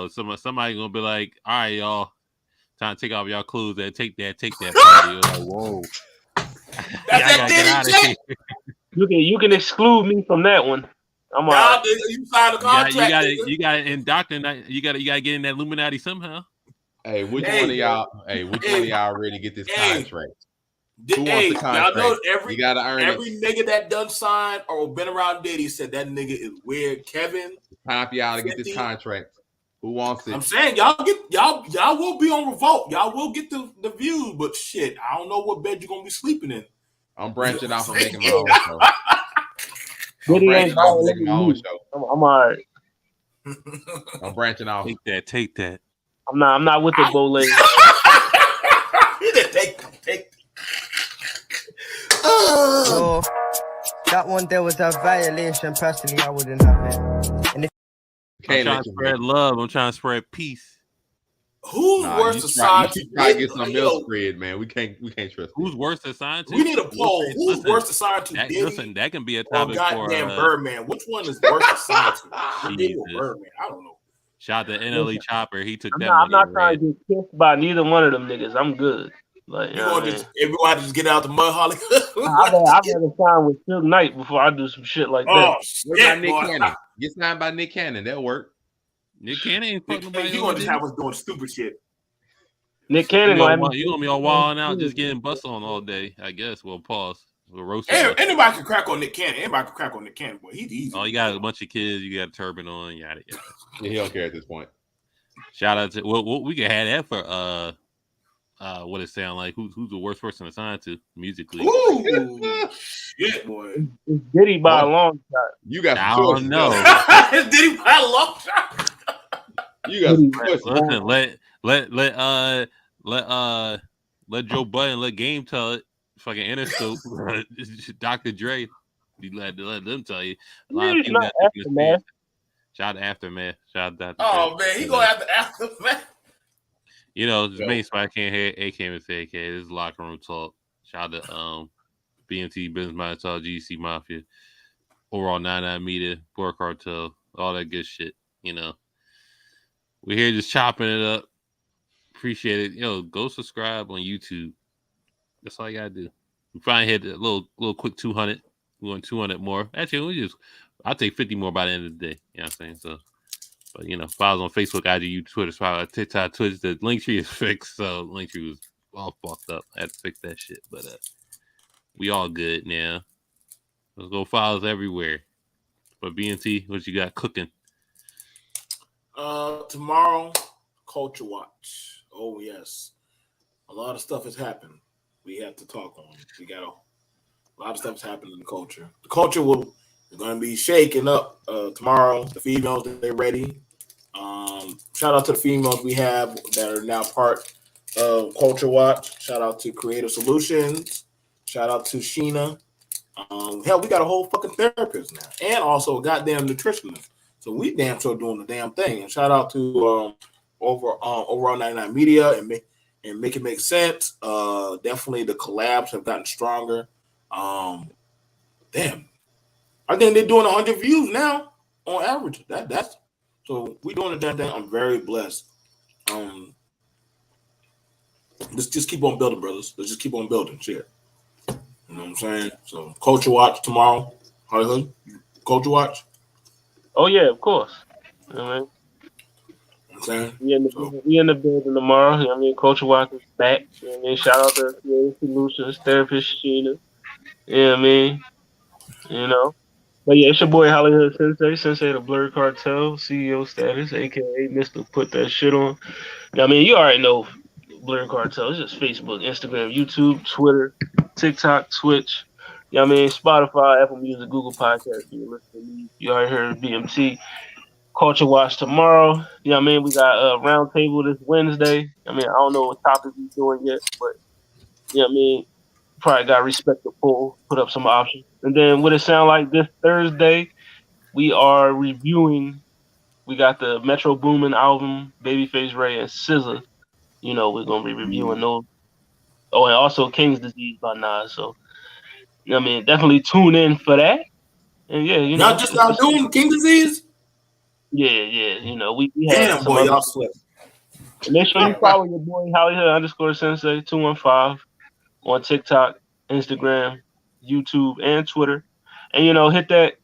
S1: somebody gonna be like, "All right, y'all. Time to take off y'all clothes and take that party." Like, whoa.
S3: You can exclude me from that one. I'm all right.
S4: You signed a contract.
S1: You got to indoctrinate. You got to get in that Illuminati somehow.
S2: Hey, which one of y'all ready to get this contract? Who wants the contract?
S4: Y'all know
S2: you got to earn
S4: every nigga that done signed or been around Diddy said that nigga is weird. Kevin,
S2: it's time for y'all to get this contract. Who wants it?
S4: I'm saying y'all will be on Revolt. Y'all will get the views, but shit, I don't know what bed you're gonna be sleeping in.
S2: I'm branching off and making my own show.
S3: I'm all right.
S2: I'm branching off.
S1: Take that.
S3: I'm not with the bow lady.
S4: He didn't take.
S6: So that one there was a violation. Personally, I wouldn't have it. And if
S1: I'm trying to spread love. I'm trying to spread peace.
S4: Who's worse assigned to
S2: try to get some milk spread, man. We can't trust.
S1: Who's worse assigned to?
S4: We need a poll. Who's worse assigned to?
S1: Listen, that can be a topic for
S4: Birdman. Which one is worse assigned to? Birdman. I don't know.
S1: Shout out to NLE Chopper. He took that.
S3: I'm not trying to get kissed by neither one of them niggas. I'm good. Like,
S4: you gonna just everyone have to just get out the mud, Holly.
S3: I'd rather sign with Suge Knight before I do some shit like that.
S4: Oh
S2: What about
S4: shit,
S2: Nick
S4: boy.
S2: Cannon? Get signed by Nick Cannon. That'll work.
S1: Nick Cannon ain't fucking nobody.
S4: You gonna just have us doing stupid shit.
S3: Nick Cannon
S1: you gonna be all wild out, just getting bust on all day. I guess. Well, pause. We'll roast
S4: anybody can crack on Nick Cannon. Anybody can crack on Nick Cannon, boy. He's easy.
S1: Oh, you got a bunch of kids. You got a turban on. Yada yada.
S2: Yeah, he don't care at this point.
S1: Shout out to we can have that for what it sound like. Who's the worst person to sign to musically?
S4: Ooh, shit, boy.
S3: It's Diddy by a long shot.
S2: You got
S1: I
S2: some
S1: don't
S2: choices.
S1: know.
S4: It's Diddy by a long shot.
S2: You got some choices.
S1: Listen, let Joe Budden, let Game tell it. Fucking Interscope, Dr. Dre. You let them tell you. A lot of people got
S3: Aftermath.
S1: Shout out Aftermath. Shout out.
S4: Oh man, he going after Aftermath.
S1: You know, the main spot I can't hear AK and FAK. This is locker room talk. Shout out to BMT Business Mind Talk, GC Mafia, overall 99 Media, Board Cartel, all that good shit. You know, we're here just chopping it up. Appreciate it. Yo, go subscribe on YouTube. That's all you gotta do. We finally hit a little quick 200. We want 200 more. Actually, I'll take 50 more by the end of the day. You know what I'm saying? So, but you know, follow us on Facebook, IG, YouTube, Twitter, follow TikTok, Twitch. The link tree is fixed, so the link tree was all fucked up. I had to fix that shit, but we all good now. Let's go follow us everywhere. But BNT, what you got cooking?
S4: Tomorrow, Culture Watch. Oh yes, a lot of stuff has happened. We have to talk on. We got a lot of stuff's happening in the culture. The culture is going to be shaking up tomorrow. The females, they're ready. Shout out to the females we have that are now part of Culture Watch. Shout out to Creative Solutions. Shout out to Sheena. Hell, we got a whole fucking therapist now, and also a goddamn nutritionist. So we damn sure doing the damn thing. And shout out to overall 99 Media and make it make sense. Definitely the collabs have gotten stronger. Damn, I think they're doing 100 views now on average. That's so we doing the damn thing. I'm very blessed. Let's just keep on building, brothers. Let's just keep on building. Shit. You know what I'm saying? So Culture Watch tomorrow. Hollywood, Culture Watch.
S3: Oh yeah, of course. You know what I mean? We in the building tomorrow. You know what I mean? Culture Watch is back. You know what I mean? Shout out to Creative Solutions, Therapist Sheena. You know what I mean? You know. But yeah, it's your boy Hollywood Sensei the Blurred Cartel, CEO status, aka Mr. Put That Shit On. I mean, you already know Blurred Cartel. It's just Facebook, Instagram, YouTube, Twitter, TikTok, Twitch. You know what I mean? Spotify, Apple Music, Google Podcasts. You listen to me. You already heard BMT. Culture Watch tomorrow. You know what I mean? We got a round table this Wednesday. I mean, I don't know what topic we're doing yet, but you know what I mean? Probably got respect the poll, put up some options. And then what it sound like this Thursday, we are reviewing. We got the Metro Boomin album, Babyface Ray and SZA. You know, we're gonna be reviewing those. Oh, and also King's Disease by Nas. So you know what I mean, definitely tune in for that. And yeah, you know,
S4: y'all just not doing King Disease.
S3: Yeah, you know, we had
S4: damn boy, y'all slipped.
S3: Make sure you follow your boy Hollywood_Sensei 215 on TikTok, Instagram, YouTube, and Twitter. And you know, hit that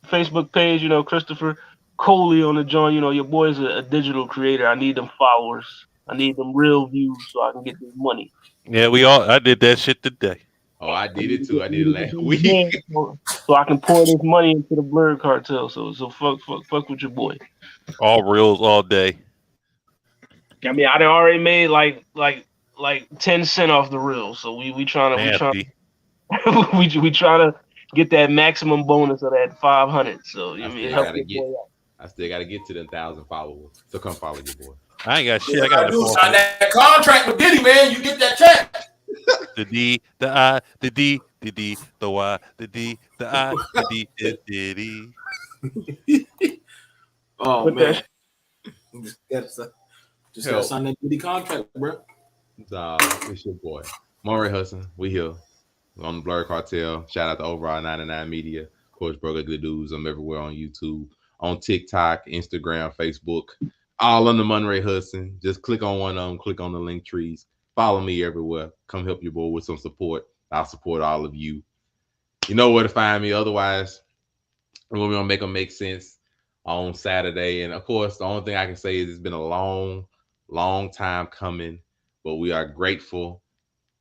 S3: Facebook page, you know, Christopher Coley on the joint. You know, your boy's a digital creator. I need them followers. I need them real views so I can get this money.
S1: Yeah, I did that shit today.
S2: Oh, I did it too. I did it last week.
S3: So I can pour this money into the Blurred Cartel. So fuck with your boy.
S1: All reels all day.
S3: I mean, I done already made like 10 cents off the reel. So we trying to get that maximum bonus of that 500. So I
S2: still gotta get to the 1,000 followers. So come follow your boy.
S1: I ain't got shit. I got
S4: to sign that contract with Diddy, man. You get that check.
S1: The D, the I, the D, the D, the Y, the D, the I, the D, the Diddy.
S4: Oh man, just gotta sign that Diddy contract, bro.
S2: It's your boy, Maury Hudson. We here on the Blurred Cartel. Shout out to Overall 99 Media. Of course, Brother Good Dudes. I'm everywhere on YouTube, on TikTok, Instagram, Facebook, all under Monray Hudson. Just click on one of them. Click on the link trees. Follow me everywhere. Come help your boy with some support. I'll support all of you. You know where to find me. Otherwise, we're going to make them make sense on Saturday. And of course, the only thing I can say is it's been a long time coming, but we are grateful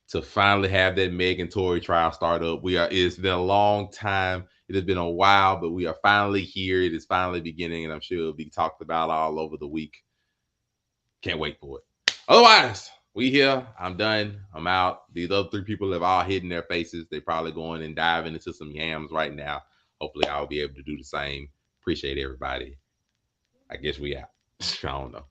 S2: to finally have that Meg and Tory trial start up. It's been a long time. It has been a while, but we are finally here. It is finally beginning, and I'm sure it'll be talked about all over the week. Can't wait for it. Otherwise, we here. I'm done. I'm out. These other 3 people have all hidden their faces. They're probably going and diving into some yams right now. Hopefully, I'll be able to do the same. Appreciate everybody. I guess we out. I don't know.